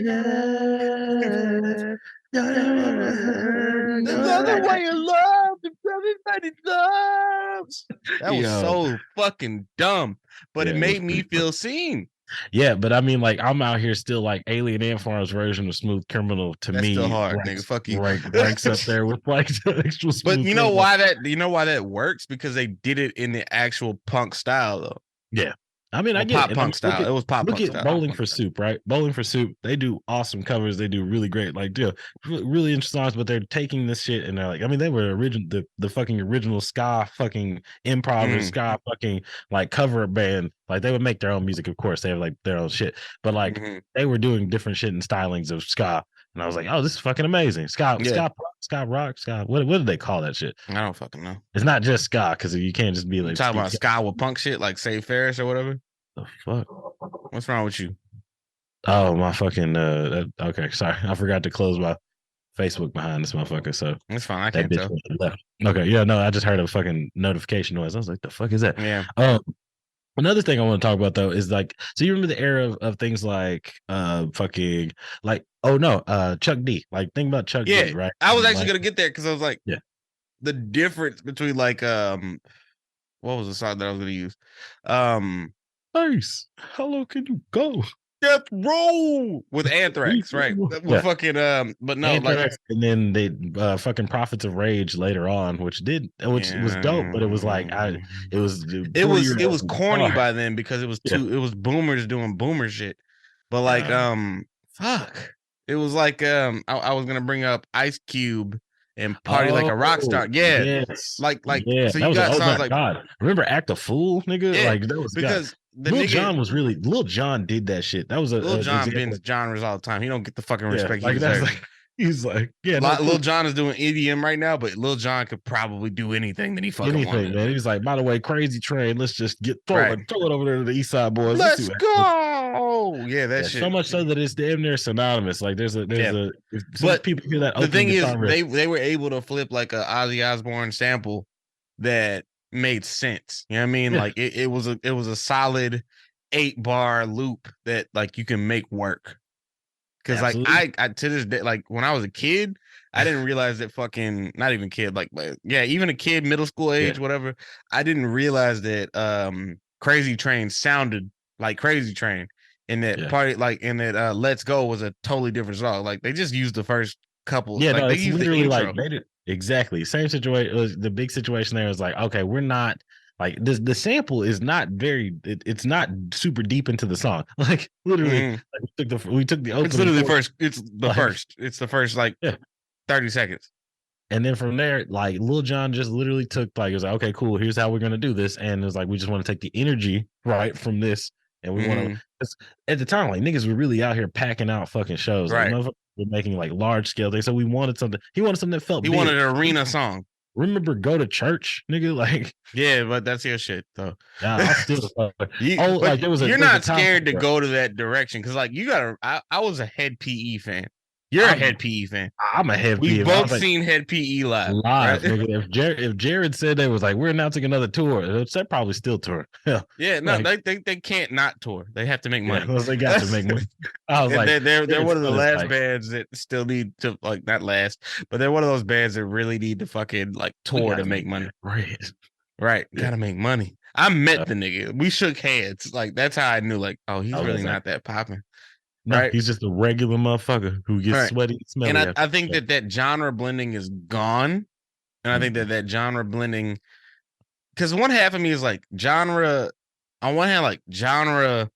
There's other way of love that everybody loves. That was Yo, so fucking dumb, but it yeah, it was made me pretty funny. feel seen. Yeah, but I mean, like, I'm out here still like Alien Ant Farm's version of Smooth Criminal to That's still me hard, nigga. ranks Fuck you. ranks up there with like the actual But Smooth Criminal. you know why that works? Because they did it in the actual punk style though. Yeah. I mean, I Well, get pop it. And I mean, punk style. It was pop look punk at style. Bowling for Soup, right? Bowling for Soup, they do awesome covers. They do really great, like, really interesting songs. But they're taking this shit and they're like, I mean, they were the fucking original ska fucking improv or Mm, ska fucking like cover band. Like they would make their own music, of course. They have like their own shit, but like hmm they were doing different shit and stylings of ska. And I was like, oh, this is fucking amazing. Yeah, Ska rock, ska. What did they call that shit? I don't fucking know. It's not just ska because you can't just be You like, talking about ska with punk shit like Save Ferris or whatever? the fuck. What's wrong with you? Oh my fucking okay, sorry. I forgot to close my Facebook behind this motherfucker. So It's fine. I that can't bitch tell. left. Okay, yeah, no, I just heard a fucking notification noise. I was like, the fuck is that? Yeah. Another thing I want to talk about though is like, so you remember the era of things like fucking like, oh no, Chuck D. Like think about Chuck Yeah. D, right? I was actually Like, gonna get there because I was like, yeah. the difference between like what was the song that I was gonna use? Um Nice. How low can you go? Death Row with Anthrax, right? With Yeah. fucking but no, like Anthrax, and then they fucking Prophets of Rage later on, which was dope, but it was like it was it 40-year-old was corny guitar. by then because it was Yeah. it was boomers doing boomer shit. But like fuck. It was like I was gonna bring up Ice Cube and Party Like a Rock Star. Yeah. Yes. Like Yeah, so that you was got oh my songs like god. Remember Act a Fool, nigga? yeah, Like that was God. because the nigga Lil John did that shit. That was Lil an John example. bends genres all the time. He don't get the fucking Yeah, respect he like that's deserves. like he's like, yeah, no, Lil John is doing EDM right now, but Lil John could probably do anything that he fucking anything, wanted. man. He's like, by the way, Crazy Train. Let's just throw it over there to the East Side Boys. Let's see what happens. go. Yeah, that shit. So much so that it's damn near synonymous. Like there's a but people hear that. The thing is, riff, they were able to flip like a Ozzy Osbourne sample that made sense. You know what I mean? Yeah. Like it was a solid 8-bar loop that like you can make work. Because like I to this day, like when I was a kid, I didn't realize that fucking not even kid, like yeah, even a kid, middle school age, whatever. I didn't realize that Crazy Train sounded like Crazy Train, and that party like and that Let's Go was a totally different song. Like they just used the first couple. Yeah, like no, they it's used the literally intro. like they did exactly same situation. It was the big situation there was like, okay, we're not like this. The sample is not very. It's not super deep into the song. Like literally, like, we took the opening. It's literally first. It's the like, first. It's the first like 30 seconds. And then from there, like Lil Jon just literally took like it was like, okay, cool. Here's how we're gonna do this, and it was like we just want to take the energy right from this, and we want to. At the time, like niggas were really out here packing out fucking shows. Like, motherfuckers were making like large scale things. So we wanted something. He wanted something that felt. He big. wanted an arena song. Remember, go to church, nigga. Like, yeah, but that's your shit, though. Yeah, I still. Like you're not scared to go to that direction because, like, you gotta. I was a head PE fan. You're a head PE fan. I'm a head PE. We've both seen head PE live. Right? Nigga, if Jared said they was like, we're announcing another tour, they're probably still touring. Yeah, no, like, they can't not tour. They have to make money. Well, they got to make money. I was like, they're one of the last bands that still need to like not last, but they're one of those bands that really need to fucking like tour to make money. Right. Gotta make money. I met the nigga. We shook hands. Like that's how I knew. Like, oh, he's really not that popping. No, right? He's just a regular motherfucker who gets sweaty, smelly. And I think that genre blending is gone. And I think that genre blending, because one half of me is like genre. On one hand, like genre.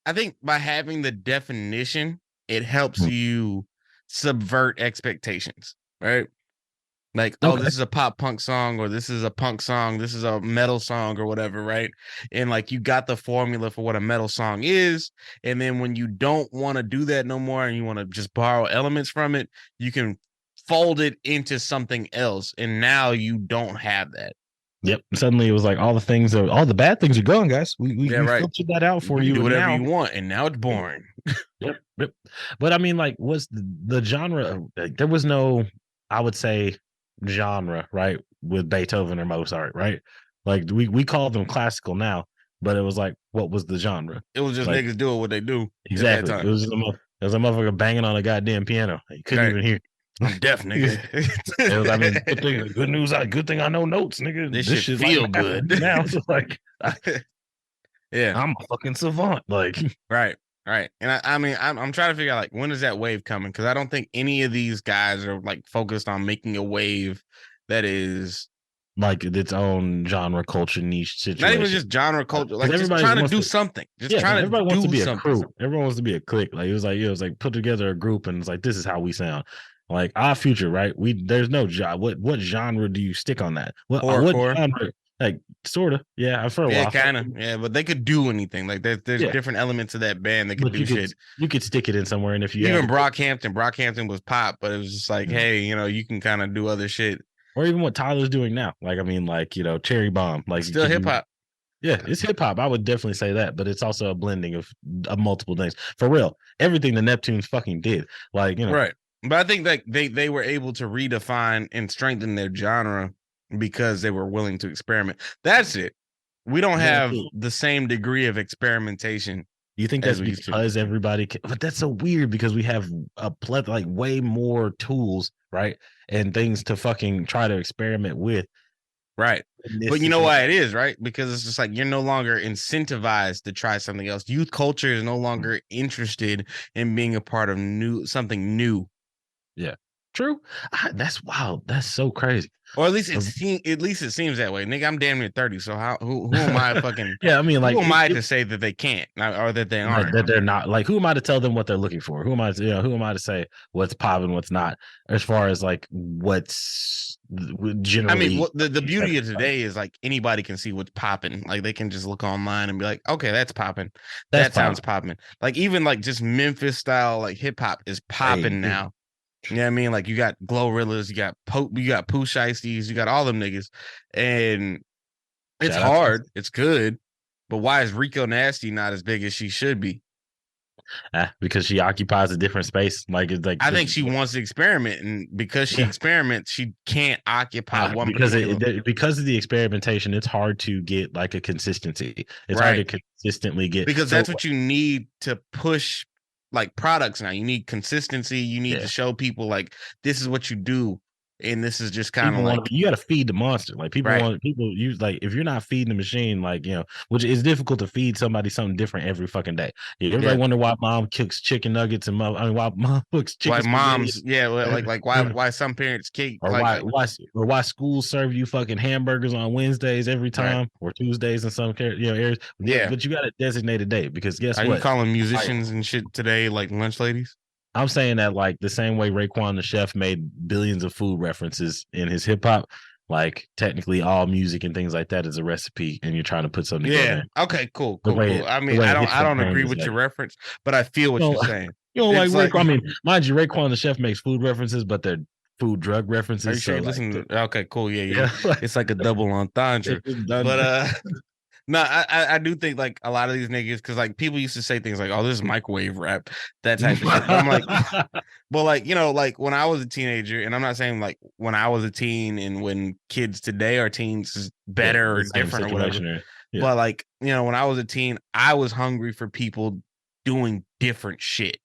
I think by having the definition, it helps you subvert expectations, right? Like, oh, this is a pop punk song, or this is a punk song, this is a metal song, or whatever, right? And like, you got the formula for what a metal song is. And then when you don't want to do that no more and you want to just borrow elements from it, you can fold it into something else. And now you don't have that. Yep. Suddenly it was like all the bad things are gone, guys. We filtered that out for you. Do whatever you want, and now it's boring. Yep. But I mean, like, was the genre? Like, there was no, I would say, genre, right, with Beethoven or Mozart, right? Like we call them classical now, but it was like, what was the genre? It was just like, niggas doing what they do. Exactly. It was a motherfucker banging on a goddamn piano. You couldn't even hear. I'm deaf, nigga. It was, I mean, good news. Good thing I know notes, nigga. This shit feel like, good now. Like, yeah, I'm a fucking savant. Like, right. And I mean, I'm trying to figure out like when is that wave coming? Because I don't think any of these guys are like focused on making a wave that is like its own genre culture niche Not even situation. just genre culture, Because like just everybody trying to wants do to, something, just yeah, no, trying to everybody wants to do be a something. crew. Everyone wants to be a clique. Like it was like put together a group and it's like this is how we sound. Like our future, right? There's no what genre do you stick on that? What Horrorcore. genre? Like sort of, yeah, for a Yeah, while. kind of. Yeah, but they could do anything. Like there's Yeah, different elements of that band that could but do shit. you could stick it in somewhere, and if you had Even to pick, Brockhampton was pop, but it was just like, mm, hey, you can kind of do other shit. or even what Tyler's doing now. Like I mean, like Cherry Bomb. It's Like still could hip you? hop. Yeah, it's hip hop. I would definitely say that, but it's also a blending of multiple things. For real, everything the Neptunes fucking did. Like Right. But I think that they were able to redefine and strengthen their genre because they were willing to experiment. That's it. We don't have the same degree of experimentation you think as that's we used to. because everybody can, but that's so weird because we have a plethora, like way more tools, right? And things to fucking try to experiment with Right. in this But you know situation. why it is, right? Because it's just like you're no longer incentivized to try something else. Youth culture is no longer interested in being a part of something new. Yeah. True. That's wild. That's so crazy. Or at least it seems that way. Nigga, I'm damn near 30. So who am I fucking Yeah, I mean, who like am I to say that they can't or that they like aren't? that they're not like who am I to tell them what they're looking for? Who am I to who am I to say what's popping, what's not, as far as like what's I mean, generally the beauty of accepted, right? today is like anybody can see what's popping. Like they can just look online and be like, okay, that's popping. That's That sounds popping. popping. Like even like just Memphis style like hip hop is Hey, popping now. You know what I mean? Like you got Glorrillas, you got Pooh Shiesties, you got all them niggas. And it's shout out to hard, it's good. But why is Rico Nasty not as big as she should be? because she occupies a different space. Like it's like I think she wants to experiment, and because she yeah. experiments, she can't occupy one Because particular. because of the experimentation, it's hard to get like a consistency. It's hard Right. to consistently get Because so that's what you need to push like products now. You need consistency. You need to yeah. show people like this is what you do, and this is just kind of People want like to, you got to feed the monster. Like right. people use like if you're not feeding the machine, like which is difficult to feed somebody something different every fucking day. Yeah, everybody Yeah. wonder why mom cooks chicken nuggets and why mom cooks chicken Like spaghetti. moms, yeah, like why some parents kick Or why schools serve you fucking hamburgers on Wednesdays every right. time or Tuesdays in some areas. Yeah. But you got a designated day because guess Are you what? calling Like, musicians and shit today like lunch ladies? I'm saying that like the same way Raekwon the chef made billions of food references in his hip hop, like technically all music and things like that is a recipe, and you're trying to put something Yeah. together. Okay. Cool. The Cool. way Cool. I the mean, way it hits I your don't brain agree is with like your reference, but I feel what you you're know, saying. you don't like It's like, Raekwon. I mean, mind you, Raekwon the chef makes food references, but they're food drug are you references. sure So you like, listen to? Okay. Cool. Yeah. yeah, It's like a double entendre, it's done. but no, I do think like a lot of these niggas because like people used to say things like, "Oh, this is microwave rap," that type of shit. But I'm like, well, like like when I was a teenager, and I'm not saying like when I was a teen and when kids today are teens is Yeah, better or the same different or whatever. situation. Yeah. But like when I was a teen, I was hungry for people doing different shit.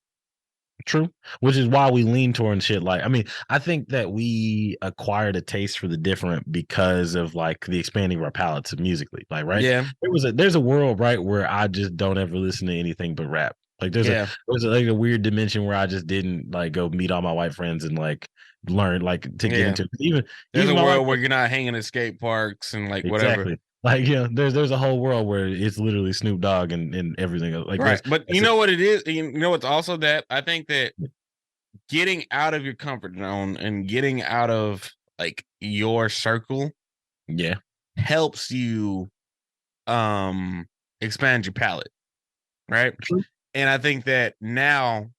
True, which is why we lean towards shit like I mean, I think that we acquired a taste for the different because of like the expanding of our palettes musically. Like, right? Yeah, There's a world right where I just don't ever listen to anything but rap. Like yeah, like a weird dimension where I just didn't like go meet all my white friends and like learn like to get yeah. into There's a even my white world where you're not hanging at skate parks and like whatever. exactly. Like there's a whole world where it's literally Snoop Dogg and everything else. Like Right. But you that's know what it is? You know what's also that? I think that getting out of your comfort zone and getting out of like your circle yeah. helps you um expand your palette, right? True. And I think that now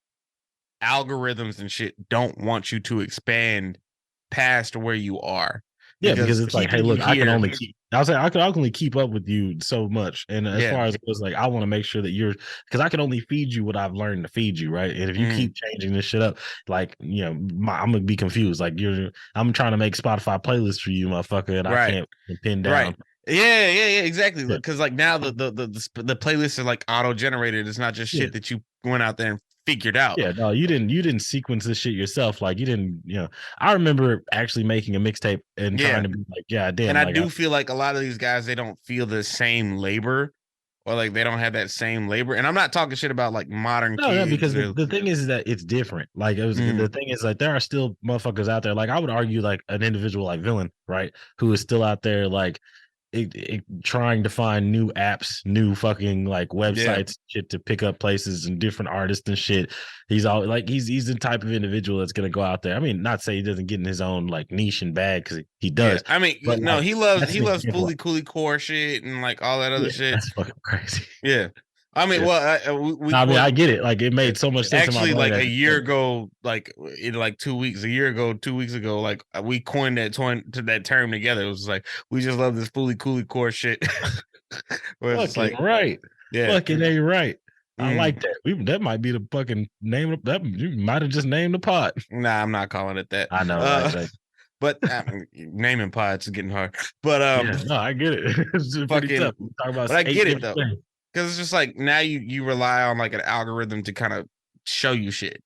algorithms and shit don't want you to expand past where you are Yeah, because because it's like, hey, keeping you look, I can here, only keep. I was like, I can only keep up with you so much, and as yeah, far as it was like, I want to make sure that you're, because I can only feed you what I've learned to feed you, right? And if you mhm, keep changing this shit up, like I'm gonna be confused. Like I'm trying to make Spotify playlists for you, motherfucker, and I right, can't pin right. down. Yeah, exactly. Yeah, Because like now the playlists are like auto generated. It's not just yeah, shit that you went out there and figured out. yeah. No, you didn't sequence this shit yourself. Like you didn't, I remember actually making a mixtape and Yeah, trying to be like, yeah, and damn, I like do feel like a lot of these guys they don't feel the same labor or like they don't have that same labor. And I'm not talking shit about like modern No, kids. because the thing is that it's different. Like Mm, the thing is like there are still motherfuckers out there. Like I would argue like an individual like Villain, right, who is still out there like trying to find new apps, new fucking like yeah, websites, shit to pick up places and different artists and shit. He's all like he's the type of individual that's gonna go out there. I mean, not say he doesn't get in his own like niche and bag because he yeah. does, I mean, but no, like that's he an loves example. Fooly Cooly core shit and like all that other Yeah, shit. that's fucking crazy. Yeah. I mean, Yeah. well, No, I mean, well, I get it. Like it yeah. made so much sense in my Actually, brain like a as you year said it. ago, like in like 2 weeks, a year ago, 2 weeks ago, like we coined that term together. It was like we just love this Fooly Cooly core shit. Where it's just Fucking like, right. yeah, Fucking A right. I like mm, that. That might be the fucking name of that. You might have just named the pot. nah, I'm not calling it that. I know, right? Like, But I mean, naming pods is getting hard. But yeah, no, I get it. It's just pretty fucking, tough. We talk about but I eight get it different though, things. because it's just like now you rely on like an algorithm to kind of show you shit,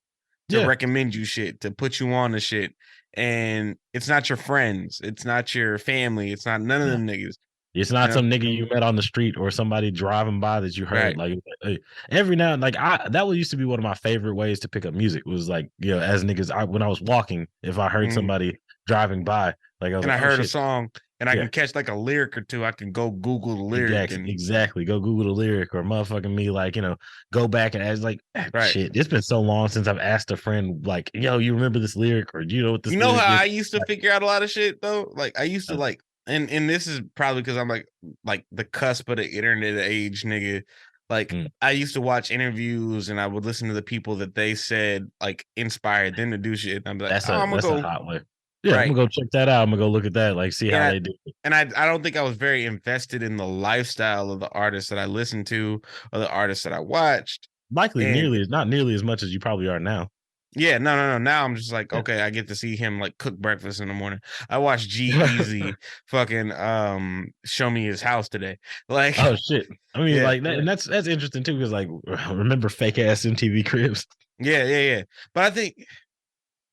to Yeah, recommend you shit, to put you on the shit, and it's not your friends, it's not your family, it's not none of yeah. them niggas, It's you not know? some nigga you met on the street or somebody driving by that you heard. Right. Like every now and like I that used to be one of my favorite ways to pick up music was like, as niggas when I was walking, if I heard Mhm. somebody driving by, like I was And like, I oh heard a shit. song and I Yeah. can catch like a lyric or two. I can go Google the lyric Exactly, and exactly. Go Google the lyric or motherfucking me, like, go back and ask, like, right. shit. It's been so long since I've asked a friend, like, yo, you remember this lyric or do you know what You this know how lyric is? I used to Like, figure out a lot of shit though? Like I used to like and this is probably because I'm like the cusp of the internet age nigga. Like mm, I used to watch interviews and I would listen to the people that they said like inspired them to do shit. And I'm like, oh, I'm gonna that's a go hot way. Yeah, I'm right. gonna go check that out. I'm gonna go look at that, like, see And how I they do it. and I don't think I was very invested in the lifestyle of the artists that I listened to or the artists that I watched. Likely And not nearly as much as you probably are now. yeah, no. Now I'm just like, Yeah. okay, I get to see him like cook breakfast in the morning. I watched G Easy fucking show me his house today. Like, Oh shit. I mean, yeah, like that, and that's interesting too, because like remember fake ass MTV cribs? yeah. But I think,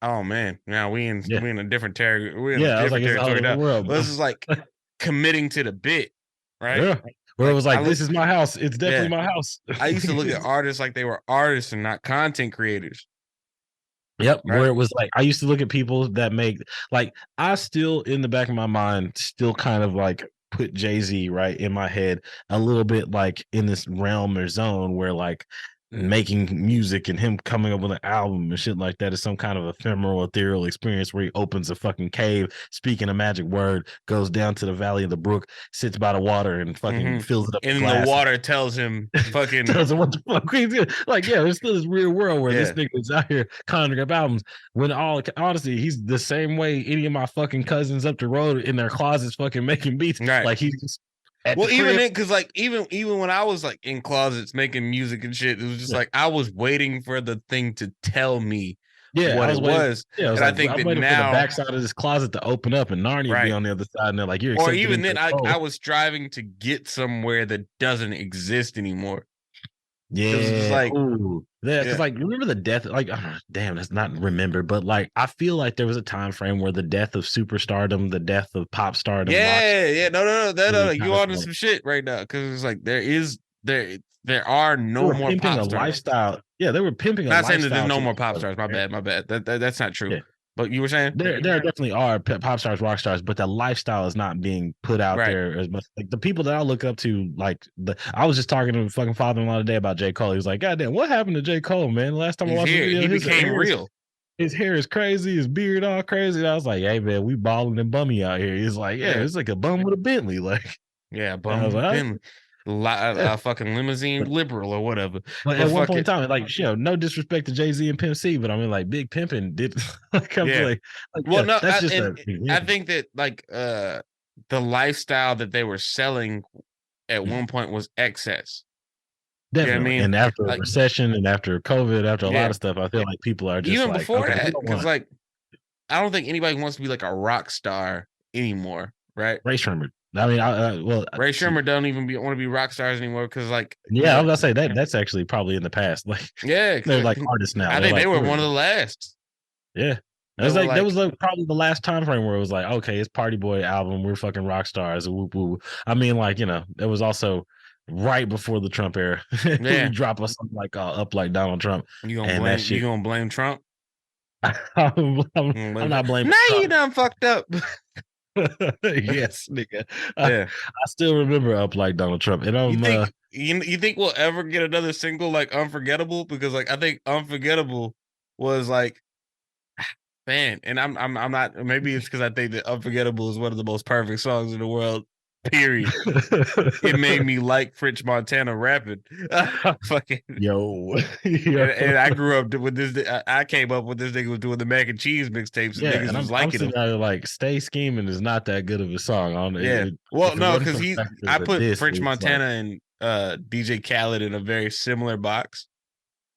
oh man, now Yeah. we in a different territory. We're in a Yeah. I was like, different it's a whole territory different now. world, But bro. this is like committing to the bit, right? Yeah. Where it Like was like, this is my house. It's definitely yeah, my house. I used to look at artists like they were artists and not content creators, Yep, where right? it was like I used to look at people that make like I still in the back of my mind still kind of like put Jay-Z right in my head a little bit like in this realm or zone where like making music and him coming up with an album and shit like that is some kind of ephemeral ethereal experience where he opens a fucking cave speaking a magic word goes down to the valley of the brook sits by the water and fucking Hmm. fills it up with And the glass. water tells him fucking Tells him what the fuck he's doing. Like, yeah, there's still this weird world where this yeah, nigga is out here conjuring up albums. When all honestly, he's the same way any of my fucking cousins up the road in their closets fucking making beats. right. Like he's just at the Well, even crib. then, because like even when I was like in closets making music and shit, it was just Yeah, like I was waiting for the thing to tell me yeah, what I it was waiting. was, Yeah, I was and I like, think I'm that waiting for the now, backside of this closet to open up and Narnia be right, on the other side, and they're like, you're or accepted even into then, the I fold. was striving to get somewhere that doesn't exist anymore because it's just Yeah. like Ooh. Yeah. Cause yeah, like remember the death, like damn, that's not remember, but like I feel like there was a time frame where the death of superstardom, the death of pop stardom, rock yeah, no. really You kind of on to like some shit right now because it's like there are they no were more pimping pop a stars. lifestyle. Yeah, they were pimping a Not saying that there's lifestyle no to more the pop fullest, stars. My right? bad, my bad. That's not true. Yeah. But you were saying There definitely are pop stars, rock stars, but the lifestyle is not being put out right? there as much. Like the people that I look up to, like I was just talking to fucking father-in-law today about J. Cole. He was like, God damn, what happened to J. Cole, man? The last time I He's watched his here. video, He became real. his hair is crazy, his beard all crazy. And I was like, hey man, we balling and bummy out here. He's like, yeah, Yeah. it's like a bum with a Bentley. Like, Yeah, and I was bum like, all right. Bentley, Yeah. fucking limousine liberal or whatever. But But at one fuck point it, in time, like, no disrespect to Jay Z and Pimp C, but I mean, like, Big Pimpin' did like, I'm yeah. like, Well, yeah, no, that's just and a I example. think that like the lifestyle that they were selling at one point was excess. You know what I Definitely. mean? And after a Like, recession and after COVID, after a lot yeah, of stuff, I feel like people are just even like, before okay, we that, don't because want like I don't think anybody wants to be like a rock star anymore, right? Ray Sherman. I mean, well, Ray Sherman don't even want to be rock stars anymore because like yeah, I was gonna say that that's actually probably in the past. Like yeah, they're like artists now. I They're think they like, were we're one of the last. yeah. It They was were like that like was like probably the last time frame where it was like, okay, it's Party Boy album, we're fucking rock stars. Whoop, whoop. I mean, like, there was also right before the Trump era. We Yeah, drop us something like Up Like Donald Trump, and that you shit. gonna blame Trump? I'm not blaming Now you Trump. done fucked up. Yes, nigga. Yeah. I still remember Up Like Donald Trump, and You think we'll ever get another single like Unforgettable? Because like I think Unforgettable was like, man, and I'm not, maybe it's because I think that Unforgettable is one of the most perfect songs in the world. Period. It made me like French Montana rapping. Fucking yo, and I grew up with this. I came up with this nigga was doing the mac and cheese mixtapes, and yeah, niggas and was I'm liking sitting them. there like, "Stay Scheming" is not that good of a song. I don't know Yeah. Well, if it no, wasn't because for the fact that I it's a put diss, French it's like Montana and DJ Khaled in a very similar box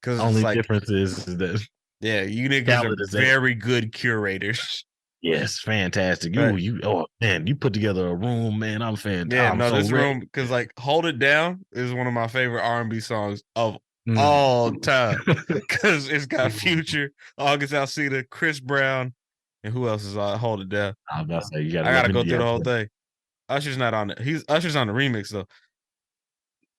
because it's only like, difference is that yeah, you niggas are Khaled is a very good curators. yes, fantastic. Right. Oh man, you put together a room, man. Yeah, I'm no, so this ready. room because like "Hold It Down" is one of my favorite R&B songs of Mm. all time because it's got Future, August Alsina, Chris Brown, and who else is on "Hold It Down"? I was about to say you gotta I let gotta him. go You through the gotta whole let, thing. Usher's not on it. Usher's on the remix though.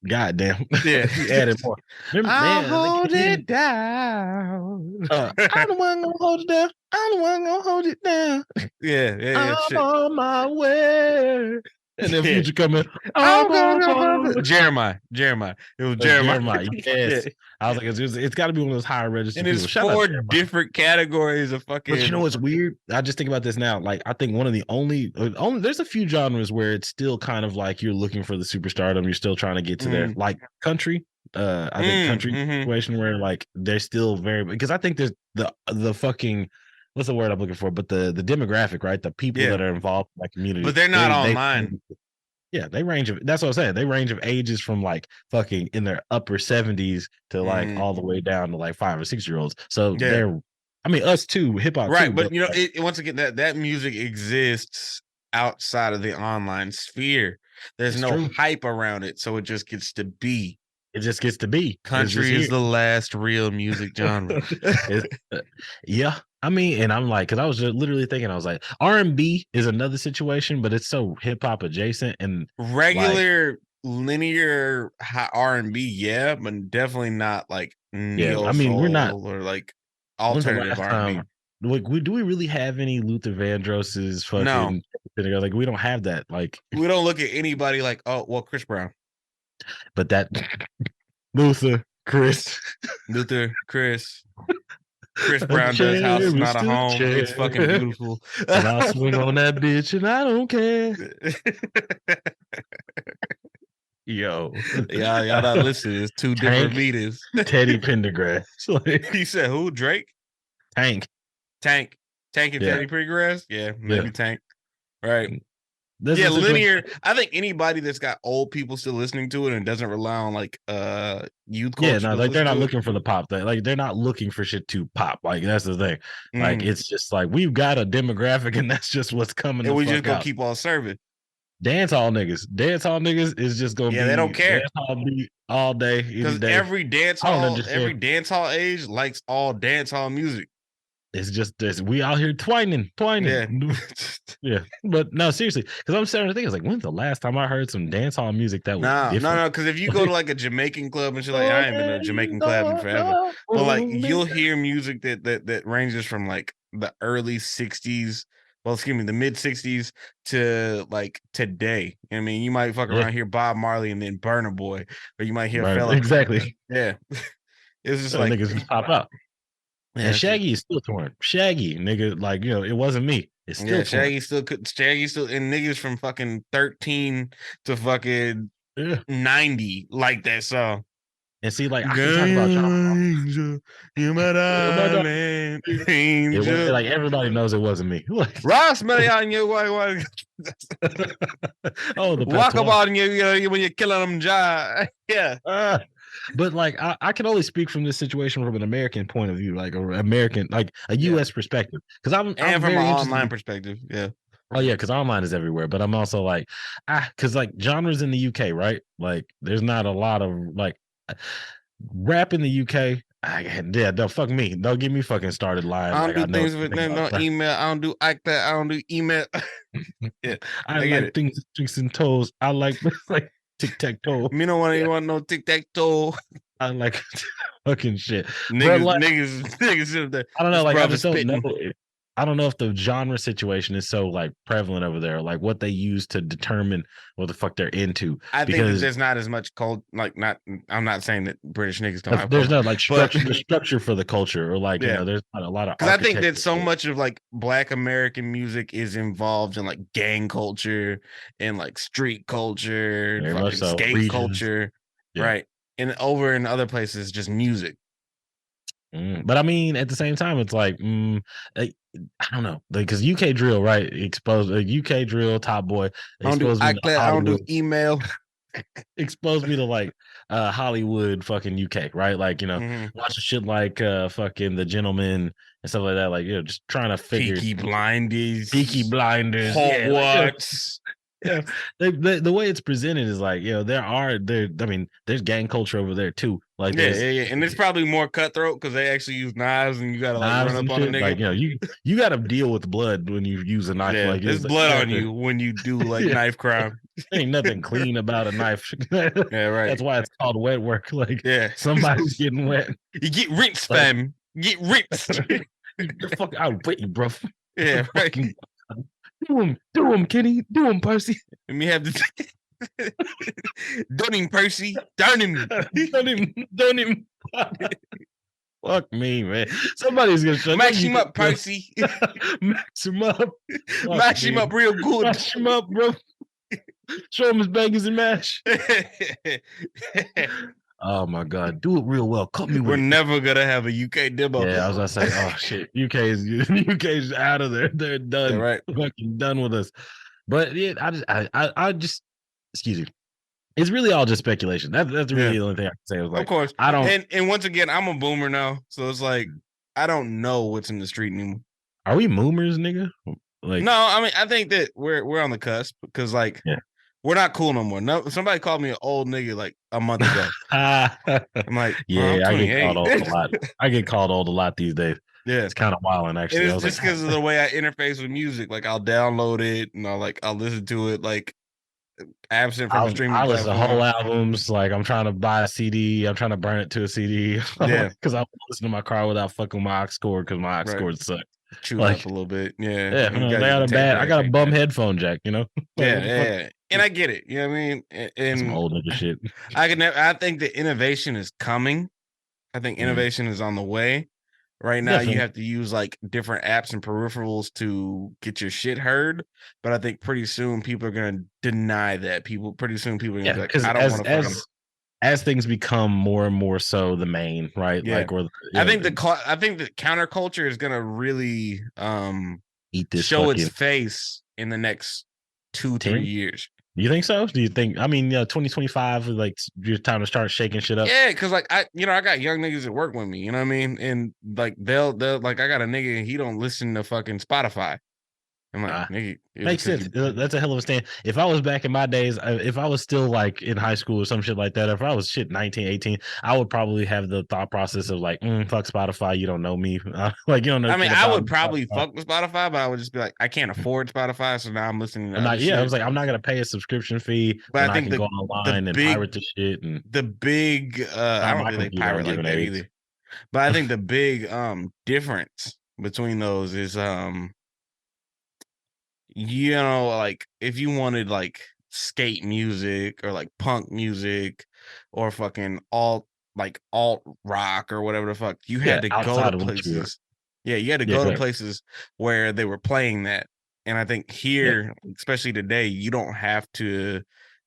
goddamn, Yeah, he added more. Remember, I'll man, they hold came it in. down. I'm the one gonna hold it down. I'm the one gonna hold it down. Yeah, I'm shit. on my way. And then Yeah, Future coming. I'm I'm on gonna my hold way. it. Jeremiah. It was Jeremiah. Jeremiah. Yeah, Yes. I was like, it's got to be one of those higher and registered it's people. Shout out four Jeremiah. different categories of But you know fucking. what's weird? I just think about this now. Like, I think one of the only there's a few genres where it's still kind of like you're looking for the superstardom. You're still trying to get to there. Like country. I think country situation where like they're still very because I think there's the fucking what's the word I'm looking for? But the demographic, right? The people that are involved in that community, But they're not online. yeah, they range of that's what I'm saying. They range of ages from like fucking in their upper 70s to like all the way down to like 5 or 6 year olds. So Yeah, I mean, us too, hip hop too, right. but But you know, once again, that music exists outside of the online sphere. There's it's no true. hype around it, so it just gets to be. It just gets to be. Country is the last real music genre. Yeah. I mean, and I'm like, because I was just literally thinking, I was like, R&B is another situation, but it's so hip hop adjacent and Regular linear R&B, yeah, but definitely not like yeah. neo I mean, we're not. soul or like When's the alternative last R&B. time? Like, do we really have any Luther Vandross's No, fucking? Like, we don't have that. Like, we don't look at anybody like, oh, well, Chris Brown, but that Luther, Chris Brown does "House Is Not a Mr. Home." It's fucking beautiful. And I'll swing on that bitch, and I don't care. Yo, y'all not listening. It's two different meters. Teddy Pendergrass. He said, "Who? Drake? Tank, and Teddy Pendergrass? Yeah, maybe Tank. Right." Yeah, linear. I think anybody that's got old people still listening to it and doesn't rely on like youth culture. Yeah, no, like they're not looking for the pop thing. Like they're not looking for shit to pop. Like that's the thing. Like it's just like we've got a demographic and that's just what's coming. And we just gonna keep on serving. Dance hall niggas is just gonna be they don't care. Dance hall beat all day. Because every dance hall age likes all dance hall music. It's just this. We out here twining. Yeah. Yeah. But no, seriously, because I'm starting to think, it's like, when's the last time I heard some dance hall music that was different? No. Because if you go to like a Jamaican club and shit, like I ain't been to a Jamaican club in forever, but like you'll hear music that ranges from like the early '60s, well, excuse me, the mid '60s to like today. I mean, you might fuck around here Bob Marley and then Burna Boy, or you might hear fella. Exactly. Yeah. It's just like niggas just pop out. And Shaggy is still torn. Shaggy, nigga, like, you know, it wasn't me. It's still torn. Shaggy still, and niggas from fucking 13 to fucking 90 like that song. And see, like, I can talk about Angel, you my darling angel. Like everybody knows it wasn't me. Like, Ross Melly on you, oh, the walk up on you when you're killing them, yeah. But like I can only speak from this situation from an American point of view, like American, like a U.S. perspective, because I'm from an online perspective, yeah. Oh yeah, because online is everywhere. But I'm also like, because like genres in the UK, right? Like, there's not a lot of like rap in the UK. Yeah, don't fuck me. Don't get me fucking started lying. I don't do things with no email. I don't do like that. I don't do email. Yeah, I like things, tricks and toes. I like like tic tac toe. Me don't want anyone no tic tac toe. I like fucking shit. But Niggas, like, niggas. I don't know. This Like, I brother just don't know. spitting. I don't know if the genre situation is so like prevalent over there, like what they use to determine what the fuck they're into. I think that Because there's not as much like not. I'm not saying that British niggas don't have there's culture, no like but structure for the culture, or like, yeah, there's not a lot of because I think that architecture. so much of like Black American music is involved in like gang culture and like street culture, and Very much fucking so. skate Regions. culture, Yeah. right? And over in other places, just music. But I mean, at the same time, it's like, like, I don't know, because UK drill, right? Exposed UK drill, Top Boy, I don't do exposed me to iCloud. I don't do Hollywood, email. exposed me to like Hollywood, fucking UK, right? Like, Mm-hmm. watching shit like fucking The Gentleman and stuff like that. Like, just trying to figure Peaky Peaky Blinders, Blinders, yeah, like, Hogwarts. yeah, the way it's presented is like, I mean, there's gang culture over there too. Like, Yeah, there's yeah, yeah. And it's probably more cutthroat because they actually use knives and you gotta like run knives up and on a shit. nigga. Like, you got to deal with blood when you use a knife. Yeah, Like, there's it's like you blood got on to, you when you do like yeah, knife crime. ain't nothing clean about a knife. Yeah, right. That's why it's called wet work. Like, Yeah. somebody's getting wet. You get rinsed, Like, fam. Get rinsed. the fuck out, wait, bro. Yeah, right. Fucking do him, Kenny, do him, Percy. Let me have the done him, Percy. Done him. Don't even. Fuck me, man. Somebody's gonna shut Mash him up, Percy. Max him up. Mash him up real good. Mash him up, bro. Show him his bangers and mash. Oh my god, do it real well. Cut me with We're it. never gonna have a UK demo. Yeah, I was gonna say, oh shit, UK's out of there. They're done. Yeah, right. Fucking done with us. But yeah, I just excuse me. It's really all just speculation. That's really the only thing I can say. Was like, of course. I don't. And once again, I'm a boomer now, so it's like I don't know what's in the street anymore. Are we moomers, nigga? Like, no, I mean I think that we're on the cusp because like we're not cool no more. No, somebody called me an old nigga like a month ago. I'm like, yeah, I'm I get called old a lot. I get called old a lot these days. Yeah, it's kind of wild. And actually, it's just because of the way I interface with music. Like I'll download it and I'll listen to it like absent from a streaming I listen to platform. whole albums. Like I'm trying to buy a CD. I'm trying to burn it to a CD. Yeah, because I listen to my car without fucking my aux cord because my aux cord sucks. Chew like, up a little bit. Yeah, yeah. I got a bum headphone jack. Like, yeah. And I get it. You know what I mean? And some old nigga shit. I think the innovation is coming. I think innovation is on the way. Right now, you have to use like different apps and peripherals to get your shit heard. But I think pretty soon people are gonna deny that. Pretty soon people are gonna be like, I don't want to. As things become more and more so the main, right? Yeah. Like, or I think the counterculture is gonna really eat this show its face in the next 2-3 years. Do you think so? Do you think? I mean, 2025 is like your time to start shaking shit up. Yeah, because like I got young niggas that work with me. You know what I mean? And like they'll like I got a nigga and he don't listen to fucking Spotify. I'm like, nigga, makes sense. That's a hell of a stand. If I was back in my days, if I was still like in high school or some shit like that, if I was 19, 18, I would probably have the thought process of like, fuck Spotify. You don't know me. Like, you don't know. I mean, I would probably fuck with Spotify, but I would just be like, I can't afford Spotify, so now I'm listening to other shit. I was like, I'm not gonna pay a subscription fee, but I think I can go online and pirate the shit. And the big, I don't think they pirate like that either. But I think the big difference between those is like if you wanted like skate music or like punk music or fucking alt rock or whatever the fuck, you had to go to places. Yeah, you had to go to places where they were playing that. And I think here, especially today, you don't have to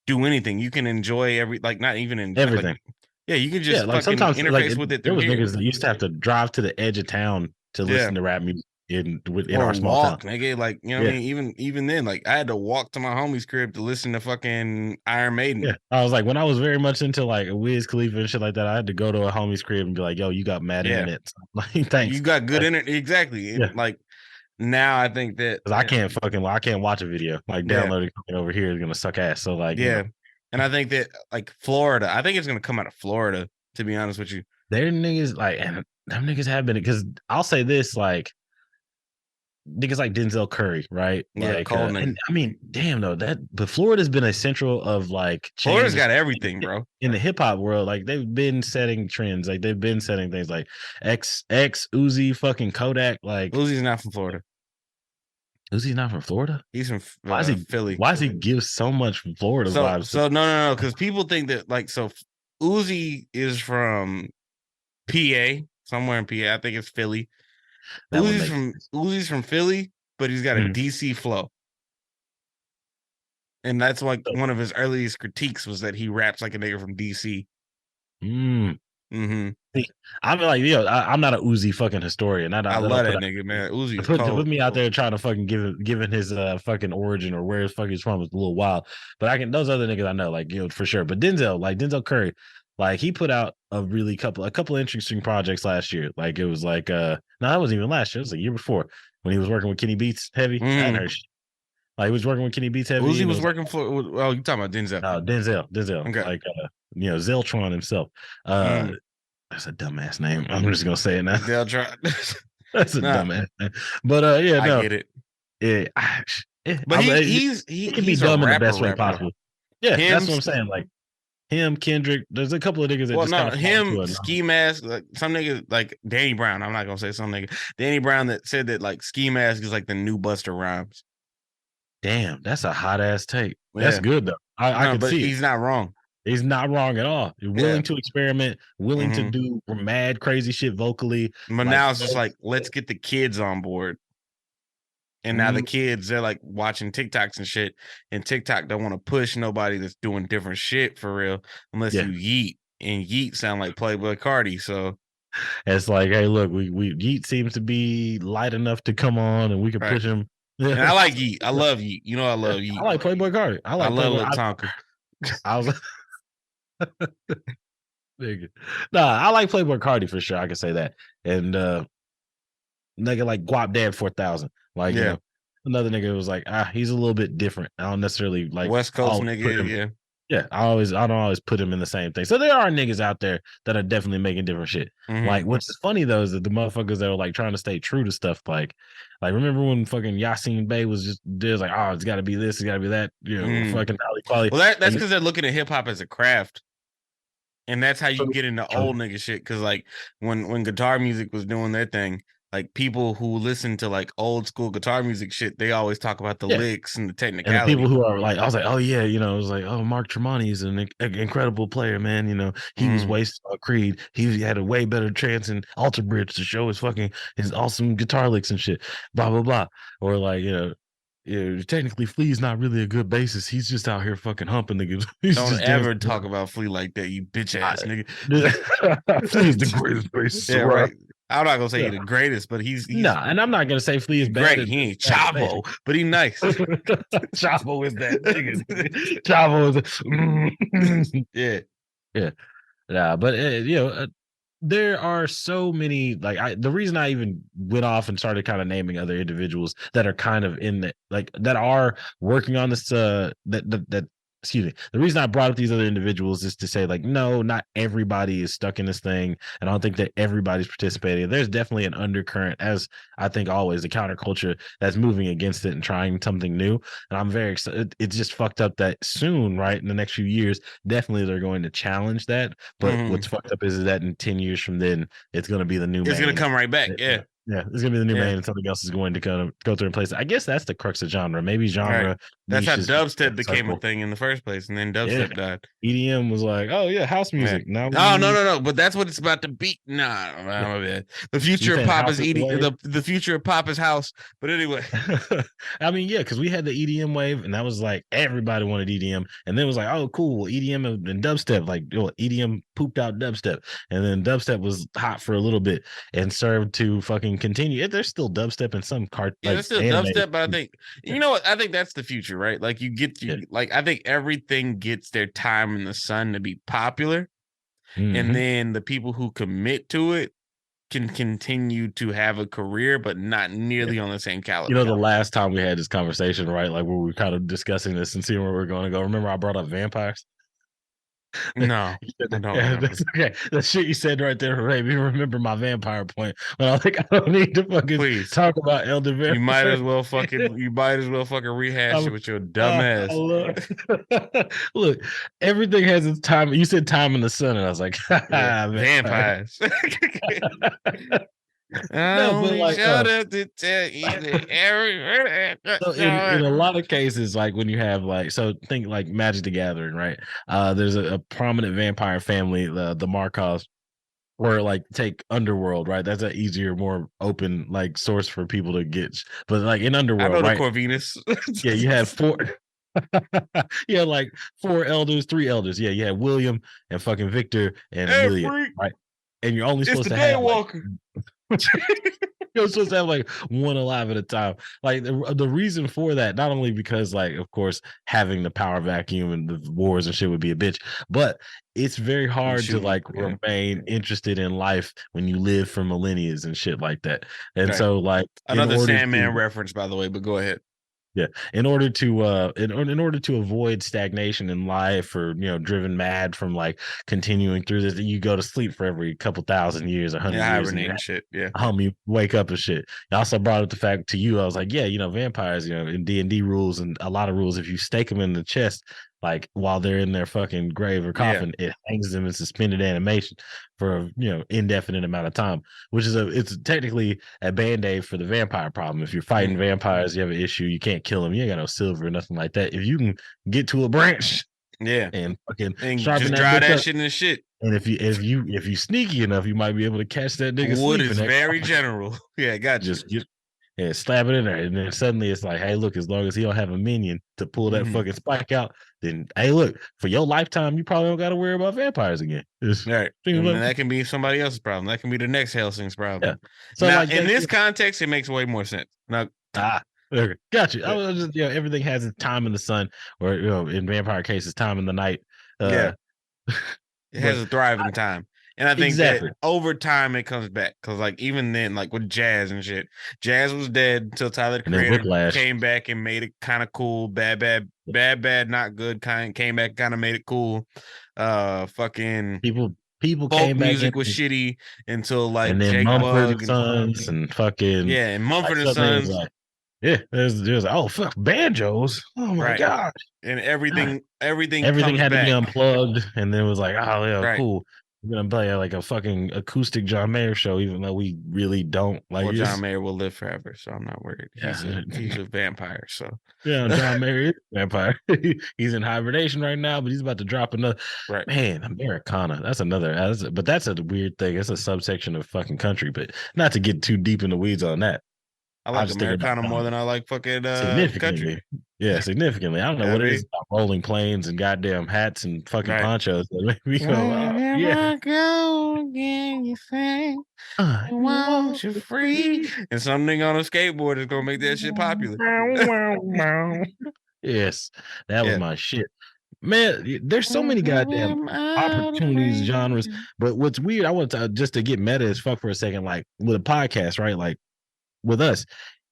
do anything. You can enjoy not even in everything. You can just like sometimes interface with it. There was niggas that used to have to drive to the edge of town to listen to rap music in our small town. Nigga, like, you know what I mean? Even then, like I had to walk to my homie's crib to listen to fucking Iron Maiden. Yeah, I was like, when I was very much into like Wiz Khalifa and shit like that, I had to go to a homie's crib and be like, yo, you got mad internet. Like, thanks. You got good internet. Exactly. Yeah. Like now I think that I can't watch a video. Like downloading over here is gonna suck ass. So like, and I think that like Florida, I think it's gonna come out of Florida, to be honest with you. Their niggas, like, and them niggas have been, because I'll say this, like, niggas like Denzel Curry, right? Yeah, Like, cold nigga. and I mean, damn though, but Florida's been a central of like Florida's changes got everything, bro. in the hip hop world. Like they've been setting trends, like they've been setting things like X Uzi, fucking Kodak. Like Uzi's not from Florida. Uzi's not from Florida. He's from Why is he? Philly. Why does he give so much Florida So vibes? so no, because people think that like so Uzi is from PA, somewhere in PA. I think it's Philly. That would make sense. Uzi's from Philly, but he's got a Mhm. DC flow. And that's like So, one of his earliest critiques was that he raps like a nigga from DC. mm. Mm-hmm. I'm like, I'm not a Uzi fucking historian. I I don't, love put that out, nigga, man. Uzi is put cold. me out there trying to fucking given his fucking origin or where his fucking he's from is a little wild. But I can those other niggas I know, like for sure. But Denzel Curry, like he put out a couple interesting projects last year. Like it was like no, that wasn't even last year. It was the year before when he was working with Kenny Beats Heavy. I hadn't Mm-hmm. heard shit. Like he was working with Kenny Beats Heavy, Uzi and it was was like working for. Oh, you talking about Denzel? Denzel, Okay. like Zeltron himself. Mm. That's a dumbass name. I'm just gonna say it now. They'll try. That's a Nah, dumbass name. But yeah, I no, get it. yeah, But he can be he's a dumb in the rapper, best way possible. Yeah, Him, that's what I'm saying. Like him, Kendrick. There's a couple of niggas that well, just kind no, of fall into him, it. Ski Mask, like some nigga like Danny Brown. I'm not gonna say some nigga. Danny Brown that said that like Ski Mask is like the new Buster Rhymes. Damn, that's a hot ass take. That's Yeah. good though. I No, can but see it. he's not wrong. He's not wrong at all. You're Yeah. willing to experiment, willing to Mm-hmm. do mad crazy shit vocally. But Like, now it's just like, let's get the kids on board. And now the kids, they're like watching TikToks and shit. And TikTok don't want to push nobody that's doing different shit for real unless yeah. you yeet. And yeet sound like Playboy Cardi. So It's like, hey, look, we Yeet seems to be light enough to come on, and we can right. push him. And I like Yeet. I love Yeet. You know I love Yeet. I like Playboy Cardi. I like love Playboy. Lil Tonka. I was nigga. Nah, I like Playboy Cardi for sure. I can say that. And nigga like Guap Dad 4000. Like, Yeah. another nigga was like, he's a little bit different. I don't necessarily like West Coast always put nigga, him- yeah. Yeah, I don't always put him in the same thing. So there are niggas out there that are definitely making different shit. Mhm. Like, what's funny though is that the motherfuckers that are like trying to stay true to stuff, like remember when fucking Yasin Bey was just there's like, oh, it's got to be this, it's got to be that, fucking Ali Quali. Well, that's because they're looking at hip hop as a craft, and that's how you get into old nigga shit. Because like when guitar music was doing their thing, like people who listen to like old school guitar music shit, they always talk about the licks and the technicality. And the people who are like, I was like, oh yeah, it was like, oh, Mark Tremonti is an incredible player, man. He was wasted on Creed. He had a way better chance in Alter Bridge to show his awesome guitar licks and shit. Blah blah blah. Or like, technically Flea's not really a good bassist. He's just out here fucking humping niggas. Don't ever talk about Flea like that, you bitch ass nigga. Flea's the greatest bassist. Yeah, right. I'm not gonna say he's the greatest, but he's nah, and I'm not gonna say Flea is bad. Great. He ain't Chavo, but he nice. Chavo is that nigga. Chavo is yeah. Yeah, but there are so many the reason I even went off and started kind of naming other individuals that are kind of in the that are working on this that excuse me. The reason I brought up these other individuals is to say, like, no, not everybody is stuck in this thing. And I don't think that everybody's participating. There's definitely an undercurrent, as I think always, the counterculture that's moving against it and trying something new. And I'm very excited. It's just fucked up that soon, right? In the next few years, definitely they're going to challenge that. But what's fucked up is that in 10 years from then, it's going to be the new It's going to come right back. Yeah. Yeah, it's gonna be the new main, and something else is going to kind of go through and place. I guess that's the crux of genre. Maybe genre. Right. That's how dubstep became a thing in the first place, and then dubstep died. EDM was like, oh yeah, house music. Now, no. But that's what it's about to be. Nah, the future of pop is EDM. The future of pop is house. But anyway, I mean, yeah, because we had the EDM wave, and that was like everybody wanted EDM, and then it was like, oh, cool, EDM and dubstep. Like, EDM pooped out dubstep, and then dubstep was hot for a little bit and served to fucking continue. There's still dubstep in some there's still dubstep, but I think what I think that's the future, right? Like like I think everything gets their time in the sun to be popular, and then the people who commit to it can continue to have a career, but not nearly on the same caliber. The last time we had this conversation, right? Like where we were kind of discussing this and seeing where we're going to go. Remember, I brought up vampires. No, I don't remember. That's okay. The shit you said right there made me remember my vampire point. But I was like, I don't need to fucking Please. talk about elder You might vampire. as well fucking rehash it with your dumb I ass. love look, everything has its time. You said time in the sun, and I was like, Yeah, vampire. vampires. I No, but only like showed up to tell you that every. so in a lot of cases, like when you have like so think like Magic the Gathering, right? There's a prominent vampire family, the Markovs, or like take Underworld, right? That's an easier, more open like source for people to get. But like in I know Underworld, the right? Corvinus. Yeah, you had four. Yeah, like four elders, three elders. Yeah, you had William and fucking Victor and Hey, Amelia, freak! right? And you're only It's supposed the to have like Daywalker. you're supposed to have like one alive at a time. Like the reason for that, not only because like of course having the power vacuum and the wars and shit would be a bitch, but it's very hard to Shooting, like yeah. remain interested in life when you live for millennia and shit like that. And Right. so like Another Sandman reference, by the way, but go ahead. yeah, in order to in order to avoid stagnation in life or driven mad from like continuing through this, you go to sleep for every couple thousand years, 100 Yeah, years, and hibernating shit. Yeah. you wake up and shit. I also brought up the fact to you. I was like, yeah, vampires, in D&D rules and a lot of rules, if you stake them in the chest, like while they're in their fucking grave or Yeah. coffin, it hangs them in suspended animation for indefinite amount of time, which is it's technically a band-aid for the vampire problem. If you're fighting vampires, you have an issue, you can't kill them, you ain't got no silver or nothing like that. If you can get to a branch, yeah, and fucking and sharpen just that dry bitch that up, shit in the shit. and if you sneaky enough, you might be able to catch that nigga Wood sleeping. is very general. Yeah, got you. Just slap it in there, and then suddenly it's like, hey, look, as long as he don't have a minion to pull that fucking spike out, then hey, look, for your lifetime, you probably don't got to worry about vampires again. Right, and then that can be somebody else's problem. That can be the next Helsing's problem. Yeah. So now, like in this context, it makes way more sense. Now, okay, got you. I was just everything has its time in the sun, or in vampire cases, time in the night. Yeah, it has a thriving time. And I think that over time it comes back, because like even then, like with Jazz and shit, Jazz was dead until Tyler the Creator came back and made it kind of cool. Bad, not good. Came back, kind of made it cool. Fucking people folk came back. Music was shitty until like and then Jake Mumford Bug and Sons and fucking and Mumford and Sons. Yeah, there's oh fuck banjos. Oh my god. And everything had to be unplugged, and then it was like, oh yeah, cool. We're gonna play like a fucking acoustic John Mayer show, even though we really don't like. Well, John Mayer will live forever, so I'm not worried. He's a vampire, so yeah, John Mayer is a vampire. He's in hibernation right now, but he's about to drop another. Man, Americana. That's another. But that's a weird thing. It's a subsection of fucking country, but not to get too deep in the weeds on that. I like Americana more than I like fucking country. Yeah, significantly. I don't know what it is about rolling planes and goddamn hats and fucking ponchos that make me go, yeah. Go again, you think I want you free. And something on a skateboard is gonna make that shit popular. Yes, that was my shit. Man, there's so many goddamn opportunities, genres. But what's weird, I want to just to get meta as fuck for a second, like with a podcast, right? Like with us,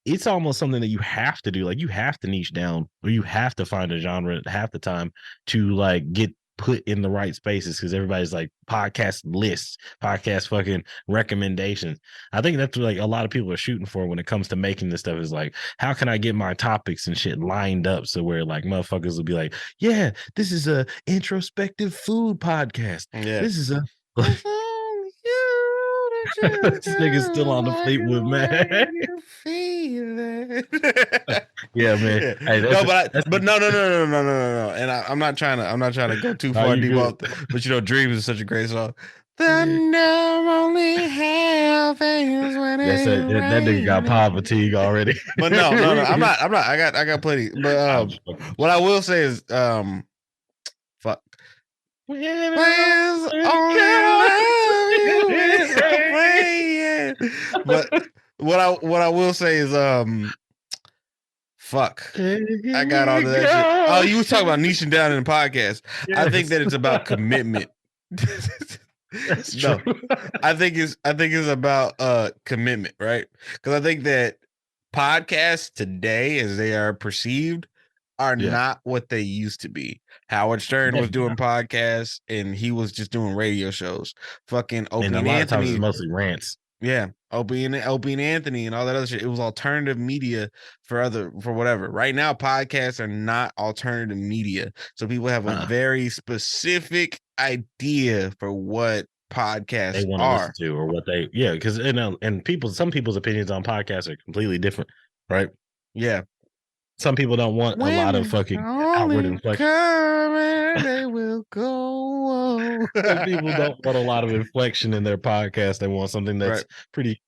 it's almost something that you have to do. Like you have to niche down, or you have to find a genre half the time to like get put in the right spaces, because everybody's like podcast lists, podcast fucking recommendations. I think that's like a lot of people are shooting for when it comes to making this stuff, is like, how can I get my topics and shit lined up so where like motherfuckers will be like, yeah, this is a introspective food podcast. Yeah, this is a this nigga's still on the Fleetwood Mac. Yeah, man. Yeah. Hey, but no. And I'm not trying to go too far deep off. But Dreams is such a great song. Thunder only happens when it's that nigga got power fatigue already. But no. I'm not. I got plenty. But what I will say is, fuck. But what I will say is, fuck. I got all of that shit. Oh, you was talking about niching down in the podcast. Yes. I think that it's about commitment. That's true. I think it's about commitment, right? Because I think that podcasts today, as they are perceived, are not what they used to be. Howard Stern was doing podcasts and he was just doing radio shows. Fucking Opie and a lot of times it's Anthony. mostly rants. Yeah, Opie and Anthony and all that other shit. It was alternative media for whatever. Right now, podcasts are not alternative media. So people have a very specific idea for what podcasts they want to listen to, or what they because some people's opinions on podcasts are completely different, right? Yeah. Some people don't want a lot of fucking outward inflection. They will go. Some people don't want a lot of inflection in their podcast. They want something that's pretty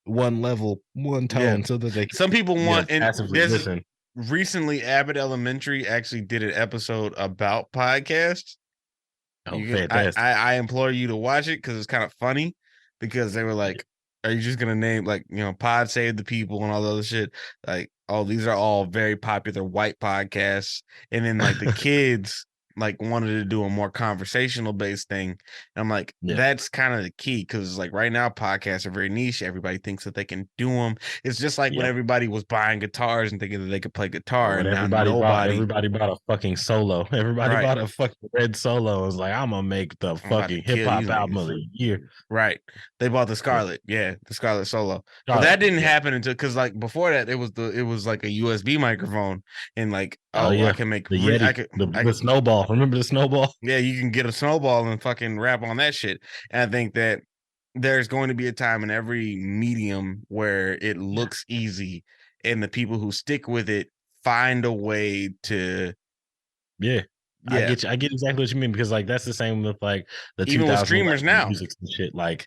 one level, one tone, so that they can, some people want passively listen. Recently, Abbott Elementary actually did an episode about podcasts. Fantastic. I implore you to watch it because it's kind of funny, because they were like, are you just gonna name, like, Pod Save the People and all the other shit? Like, oh, these are all very popular white podcasts. And then like the kids like wanted to do a more conversational based thing. And I'm like, that's kind of the key, because like right now podcasts are very niche. Everybody thinks that they can do them. It's just like when everybody was buying guitars and thinking that they could play guitar, and everybody bought a fucking solo. Everybody bought a fucking red solo. It was like, I'm gonna make the fucking hip hop album of the year. Right. They bought the Scarlett. Yeah, the Scarlett Solo. But that didn't happen until, because like before that, it was like a USB microphone, and like, I can make the Yeti, the Snowball. Remember the Snowball? Yeah, you can get a Snowball and fucking rap on that shit. And I think that there's going to be a time in every medium where it looks easy, and the people who stick with it find a way to. Yeah. I get exactly what you mean, because like that's the same with like the even with streamers now, music and shit. Like,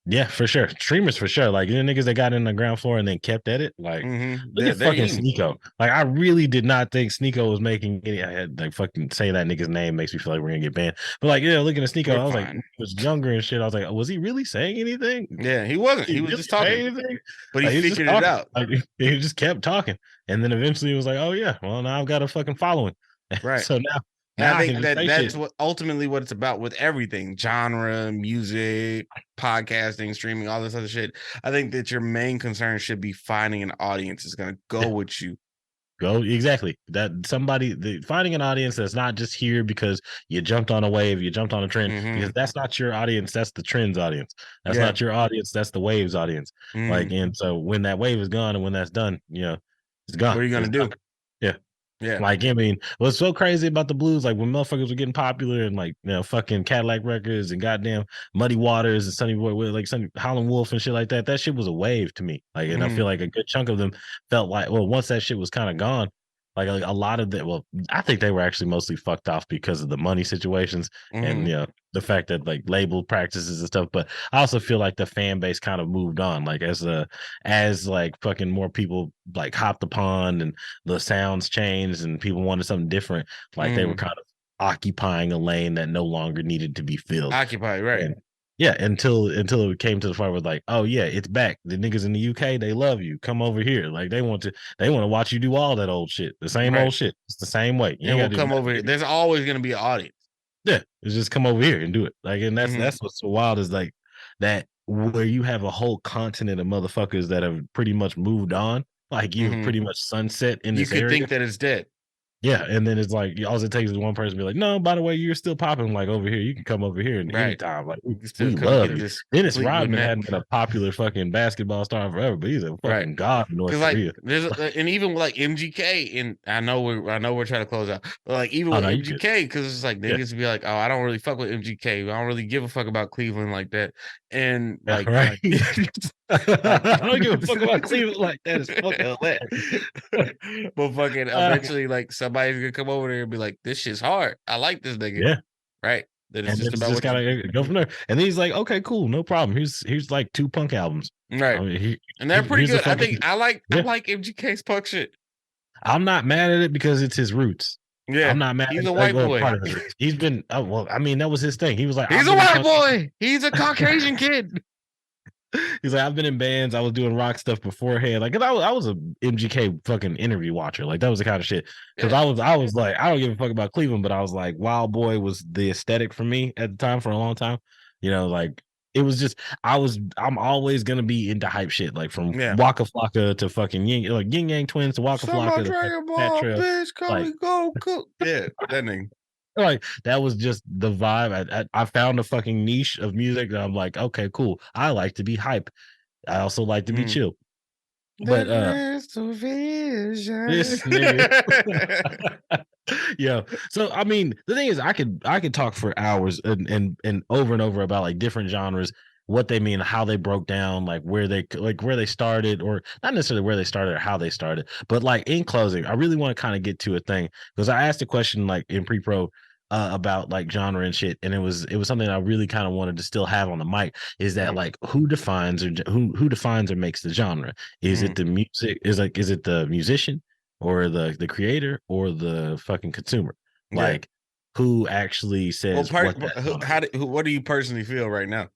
yeah, for sure. Streamers for sure. Like, the niggas that got in the ground floor and then kept at it. Like, look at fucking Sneeko. Like, I really did not think Sneeko was making any. I had like fucking say that nigga's name makes me feel like we're gonna get banned. But like, looking at Sneeko, I was like, he was younger and shit. I was like, was he really saying anything? Yeah, he wasn't. He was really just talking. Anything? But he figured it out. Like, he just kept talking, and then eventually he was like, oh yeah, well now I've got a fucking following. Right. So now. And I think that's what ultimately what it's about with everything: genre, music, podcasting, streaming, all this other shit. I think that your main concern should be finding an audience that's going to go with you. Exactly. That finding an audience that's not just here because you jumped on a wave, you jumped on a trend, because that's not your audience. That's the trend's audience. That's not your audience. That's the wave's audience. Like, and so when that wave is gone and when that's done, it's gone. What are you going to do? Yeah. Like, I mean, what's so crazy about the blues, like when motherfuckers were getting popular and like, fucking Cadillac Records and goddamn Muddy Waters and Sonny Boy, like Sonny Howlin' Wolf and shit like that, that shit was a wave to me. Like, and I feel like a good chunk of them felt like, well, once that shit was kind of gone, like a lot of that, well, I think they were actually mostly fucked off because of the money situations and the fact that like label practices and stuff. But I also feel like the fan base kind of moved on, like as like fucking more people like hopped upon and the sounds changed and people wanted something different. Like they were kind of occupying a lane that no longer needed to be filled. Occupied, right? And, yeah, until it came to the point where like, oh yeah, it's back. The niggas in the UK, they love you. Come over here. Like they want to watch you do all that old shit. The same old shit. It's the same way. You will come over here. There's always gonna be an audience. Yeah, it's just come over here and do it. Like, and that's what's so wild is like that, where you have a whole continent of motherfuckers that have pretty much moved on. Like you've pretty much sunset in this area. You could think that it's dead. Yeah, and then it's like all it takes is one person to be like, "No, by the way, you're still popping like over here. You can come over here and anytime. Like we love you." Dennis Rodman hadn't been a popular fucking basketball star forever, but he's a fucking god in North Korea. There's and even like MGK, and I know we're trying to close out, but like even with MGK, because it's like niggas be like, "Oh, I don't really fuck with MGK. I don't really give a fuck about Cleveland like that," and like, I don't give a fuck about Cleveland like that. It's fucking hilarious. But fucking eventually, like somebody's gonna come over there and be like, "This shit's hard. I like this nigga." Yeah, right. Then it's just about gotta go from there. And then he's like, "Okay, cool, no problem. Here's like 2 punk albums, right? I mean, and they're pretty good. I think I like MGK's punk shit. I'm not mad at it because it's his roots. Yeah, I'm not mad. He's a white boy. He's been well. I mean, that was his thing. He was like, he's a white boy. He's a Caucasian kid. He's like, I've been in bands. I was doing rock stuff beforehand. Like, cause I was a MGK fucking interview watcher. Like, that was the kind of shit. Cause I was like, I don't give a fuck about Cleveland, but I was like, Wild Boy was the aesthetic for me at the time for a long time. Like it was just I'm always gonna be into hype shit, like from Yeah. Waka Flocka to fucking Yin Yang Twins to Waka Summer Flocka to fucking Dragon Fat Ball, Trail. bitch, call Like me Goku. Yeah, that nigga. like that was just the vibe. I found a fucking niche of music that I'm like, okay, cool. I like to be hype. I also like to be Mm. chill. The But crystal vision. this nigga. Yeah. So I mean, the thing is, I could talk for hours and over about like different genres, what they mean, how they broke down, like where they started, or not necessarily where they started or how they started. But like in closing, I really want to kind of get to a thing because I asked a question like in pre-pro about like genre and shit, and it was something I really kind of wanted to still have on the mic. Is that Mm, like who defines or who defines or makes the genre? Is it mm, the music? Is it the musician? Or the creator or the fucking consumer, yeah. like who actually Well, says what that genre is. what do you personally feel right now?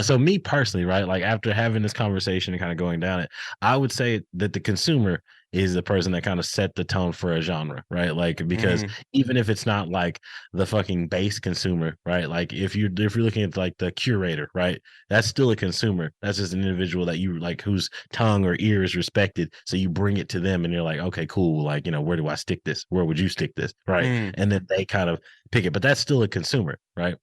So me personally, right? Like after having this conversation and kind of going down it, I would say that the consumer is the person that kind of set the tone for a genre, right? Like because Mm, even if it's not like the fucking base consumer, right? Like if you're looking at like the curator, right? That's still a consumer. That's just an individual that you like whose tongue or ear is respected. So you bring it to them and you're like, okay, cool. Like, where do I stick this? Where would you stick this? Right. mm, And then they kind of pick it. But that's still a consumer, right?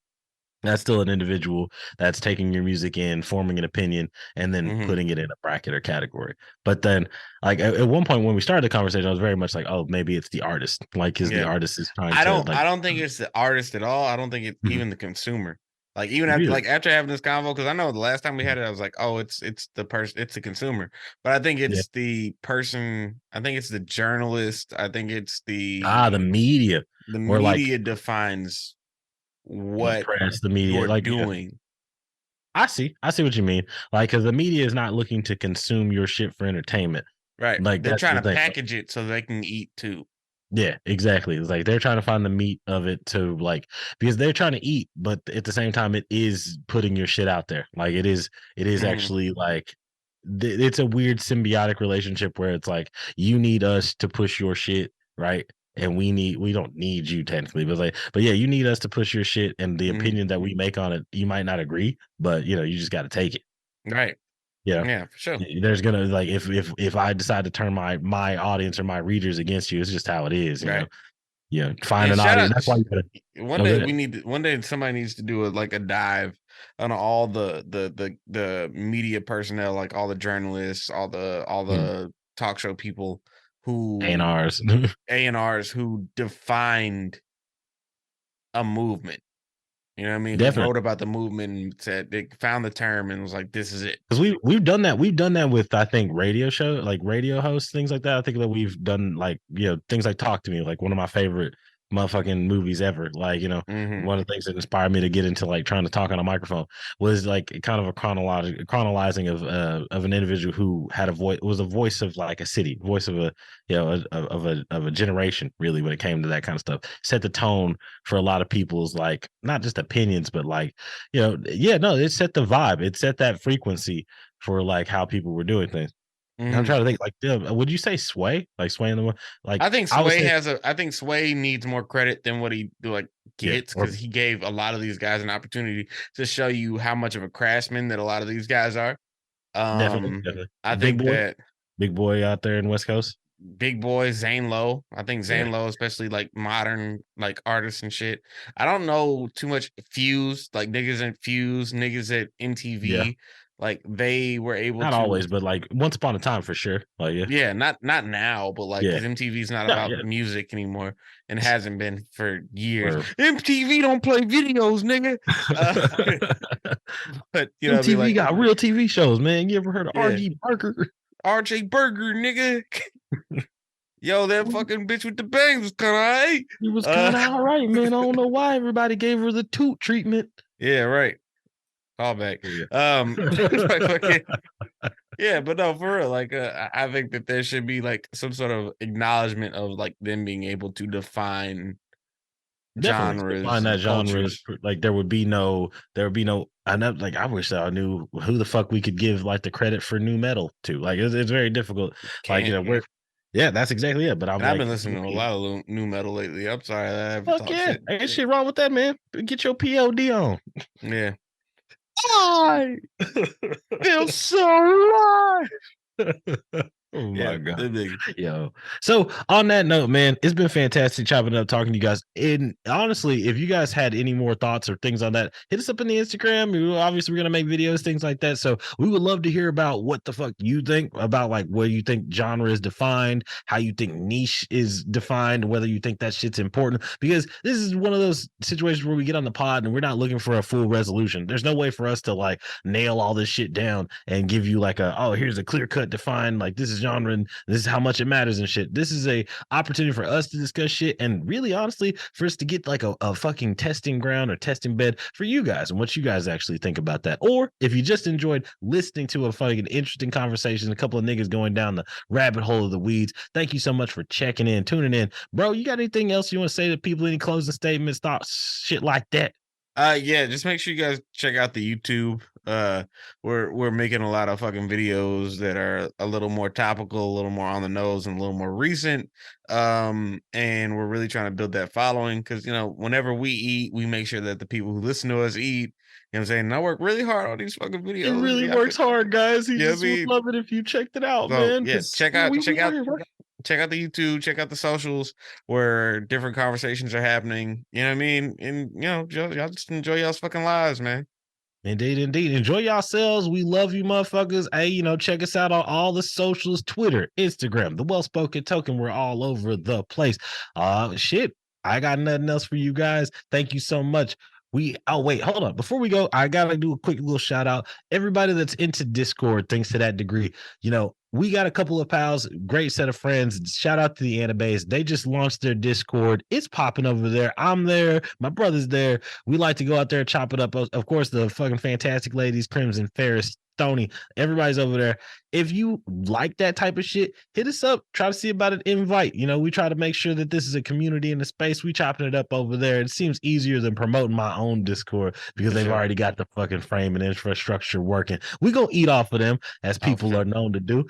That's still an individual that's taking your music in, forming an opinion, and then mm. putting it in a bracket or category. But then, like at one point when we started the conversation, I was very much like, "Oh, maybe it's the artist." Like, because the Yeah. artist is trying to like I don't think it's the artist at all. I don't think it's Mhm. even the consumer. Like even Really, after having this convo, because I know the last time we had it, I was like, oh, it's the person, it's the consumer. But I think yeah. it's the person. I think it's the journalist. I think it's The media the or like media defines the what press, the media, you're like yeah. doing. I see what you mean. Like, because the media is not looking to consume your shit for entertainment. Right. Like They're that's trying the to thing. package it so they can eat too. Yeah, exactly. It's like they're trying to find the meat of it to like because they're trying to eat, but at the same time, it is putting your shit out there. Like it is Hmm. actually like it's a weird symbiotic relationship where it's like you need us to push your shit, right? And we don't need you technically, but like, but yeah, you need us to push your shit, and the Hmm. opinion that we make on it, you might not agree, but you just got to take it. Right. Yeah. Yeah, for sure. There's gonna like if I decide to turn my audience or my readers against you, it's just how it is, Right. Yeah, find And an shout audience. out That's why you gotta one oh, go day ahead. one day somebody needs to do a dive on all the media personnel, like all the journalists, all Mm. the talk show people who A&Rs. A&Rs who defined a movement. You know what I mean? Who Definitely. wrote about the movement and said they found the term and was like, this is it. Because we've done that. We've done that with I think radio show, like radio hosts, things like that. I think that we've done like things like Talk to Me, like one of my favorite motherfucking movies ever. Like Hmm. one of the things that inspired me to get into like trying to talk on a microphone was like kind of a chronologizing of an individual who had a voice, was a voice of like a city, voice of a of a generation, really, when it came to that kind of stuff. Set the tone for a lot of people's like not just opinions, but like yeah, no, it set the vibe. It set that frequency for like how people were doing things. And I'm Hmm. trying to think, like, would you say Sway? Like Sway in the like I would say, I think Sway needs more credit than what he yeah, gets or because he gave a lot of these guys an opportunity to show you how much of a craftsman that a lot of these guys are. definitely, definitely. I Big think boy, that big boy out there in West Coast. Big Boy, Zane Lowe. I think Yeah, Zane Lowe, especially like modern like artists and shit. I don't know too much Fuse, like niggas at Fuse, niggas at yeah. MTV. Like they were able Not to, always, but like once upon a time for sure. Like yeah, yeah, not now, but like yeah, because MTV's not yeah, about yeah. music anymore and hasn't been for years. Or MTV don't play videos, nigga. Uh, but you know, what I mean, MTV like, got real TV shows, man. You ever heard of yeah, RG Barker? RJ Burger, nigga. Yo, that fucking bitch with the bangs was kind of alright. He was Uh, kind of all right, man. I don't know why everybody gave her the toot treatment. yeah, right. Call back. Yeah. Like, fucking, yeah, but no, for real. Like, I think that there should be like some sort of acknowledgement of like them being able to define Definitely genres define that and genre. cultures. Like there would be no. I know. Like I wish that I knew who the fuck we could give like the credit for new metal to. Like it's very difficult. Like Can't. we're yeah, that's exactly it. But I'm And I've been like, listening to a lot of new metal lately. I'm sorry that I haven't fuck talked yeah, shit. ain't shit wrong with that, man. Get your POD on. Yeah. I feel so alive. Oh Yeah, my god. them niggas. Yo. So on that note, man, it's been fantastic chopping it up, talking to you guys. And honestly, if you guys had any more thoughts or things on that, hit us up in the Instagram. Obviously, we're gonna make videos, things like that. So we would love to hear about what the fuck you think about, like, where you think genre is defined, how you think niche is defined, whether you think that shit's important. Because this is one of those situations where we get on the pod and we're not looking for a full resolution. There's no way for us to like nail all this shit down and give you like a, oh, here's a clear cut defined, like this is genre and this is how much it matters and shit. This is a opportunity for us to discuss shit and really honestly for us to get like a fucking testing ground or testing bed for you guys and what you guys actually think about that. Or if you just enjoyed listening to a fucking interesting conversation, a couple of niggas going down the rabbit hole of the weeds, thank you so much for checking in, tuning in. Bro, you got anything else you want to say to people? Any closing statements, thoughts, shit like that? Yeah, just make sure you guys check out the YouTube. We're making a lot of fucking videos that are a little more topical, a little more on the nose, and a little more recent. And we're really trying to build that following because whenever we eat, we make sure that the people who listen to us eat. You know what I'm saying? And I work really hard on these fucking He videos. really works hard, guys. He just would I love it if you checked it out, so man. yeah, check out We check out the YouTube, check out the socials where different conversations are happening. You know what I mean? And y'all just enjoy y'all's fucking lives, man. Indeed, indeed. Enjoy yourselves. We love you, motherfuckers. Hey, check us out on all the socials, Twitter, Instagram, the Well Spoken Token. We're all over the place. Shit. I got nothing else for you guys. Thank you so much. Wait, hold on. Before we go, I gotta do a quick little shout out. Everybody that's into Discord, thanks to that degree. We got a couple of pals, great set of friends. Shout out to the Anibase. They just launched their Discord. It's popping over there. I'm there. My brother's there. We like to go out there and chop it up. Of course, the fucking fantastic ladies, Crimson, Ferris, Stony, everybody's over there. If you like that type of shit, hit us up. Try to see about an invite. We try to make sure that this is a community in the space. We chopping it up over there. It seems easier than promoting my own Discord because they've already got the fucking frame and infrastructure working. We gonna eat off of them as people are known to do.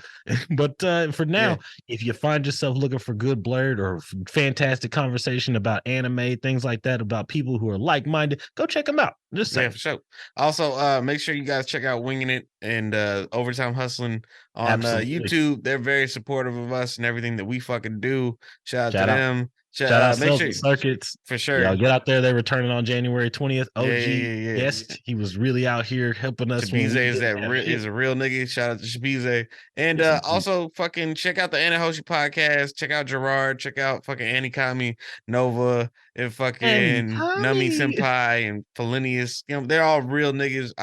But for now, if you find yourself looking for good blurred or fantastic conversation about anime, things like that, about people who are like-minded, go check them out. Just saying. Yeah, for sure. Also, make sure you guys check out Winging It and Overtime Hustling on YouTube. They're very supportive of us and everything that we fucking do. Shout out to them. Shout out make sure Circuits for sure. Y'all get out there. They're returning on January 20th. OG guest. He was really out here helping us. Shabize is a real nigga. Shout out to Shabize. And also fucking check out the Anahoshi podcast. Check out Gerard. Check out fucking Annie Kami, Nova, and fucking Numi Senpai and Felinius. They're all real niggas.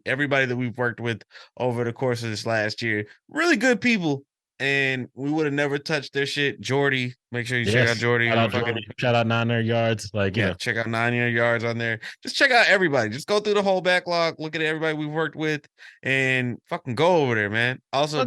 Everybody that we've worked with over the course of this last year, really good people. And we would have never touched their shit. Jordy, make sure you check out Jordy. Shout out 900 Yards. Check out 900 Yards on there. Just check out everybody. Just go through the whole backlog. Look at everybody we've worked with, and fucking go over there, man. Also,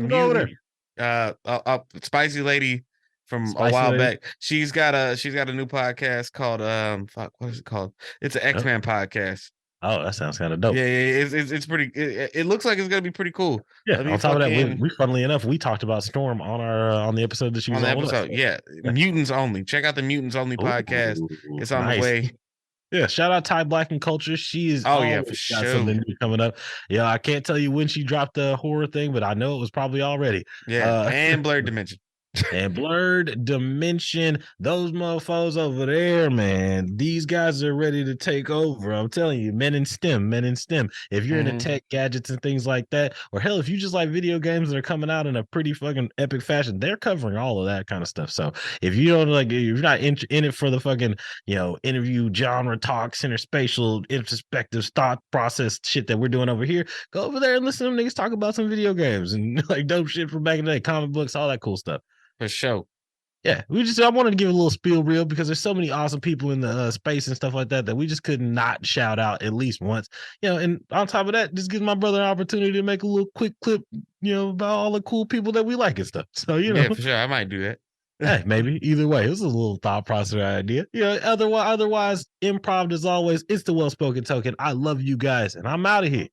Spicy Lady from a while back. She's got a new podcast called what is it called? It's an X-Men podcast. Oh, that sounds kind of dope. Yeah, it's pretty. It looks like it's gonna be pretty cool. Yeah. On top of that, we funnily enough, we talked about Storm on our on the episode that she was on. Yeah, Mutants Only. Check out the Mutants Only podcast. It's on the way. Yeah, shout out Ty Black and Culture. She's for sure. Got something new coming up. Yeah, I can't tell you when she dropped the horror thing, but I know it was probably already. Yeah, and Blurred Dimension. And Blurred Dimension, those motherfuckers over there, man. These guys are ready to take over. I'm telling you, men in STEM. If you're into tech gadgets and things like that, or hell, if you just like video games that are coming out in a pretty fucking epic fashion, they're covering all of that kind of stuff. So if you don't if you're not in it for the fucking, interview genre talk, center spatial, introspective thought process shit that we're doing over here, go over there and listen to them niggas talk about some video games and like dope shit from back in the day, comic books, all that cool stuff. For sure. Yeah, I wanted to give a little spiel reel because there's so many awesome people in the space and stuff like that we just could not shout out at least once. And on top of that, just gives my brother an opportunity to make a little quick clip, about all the cool people that we like and stuff. So, Yeah, for sure. I might do that. Hey, maybe either way, it was a little thought process idea. Otherwise, improv as always. It's the Well Spoken Token. I love you guys, and I'm out of here.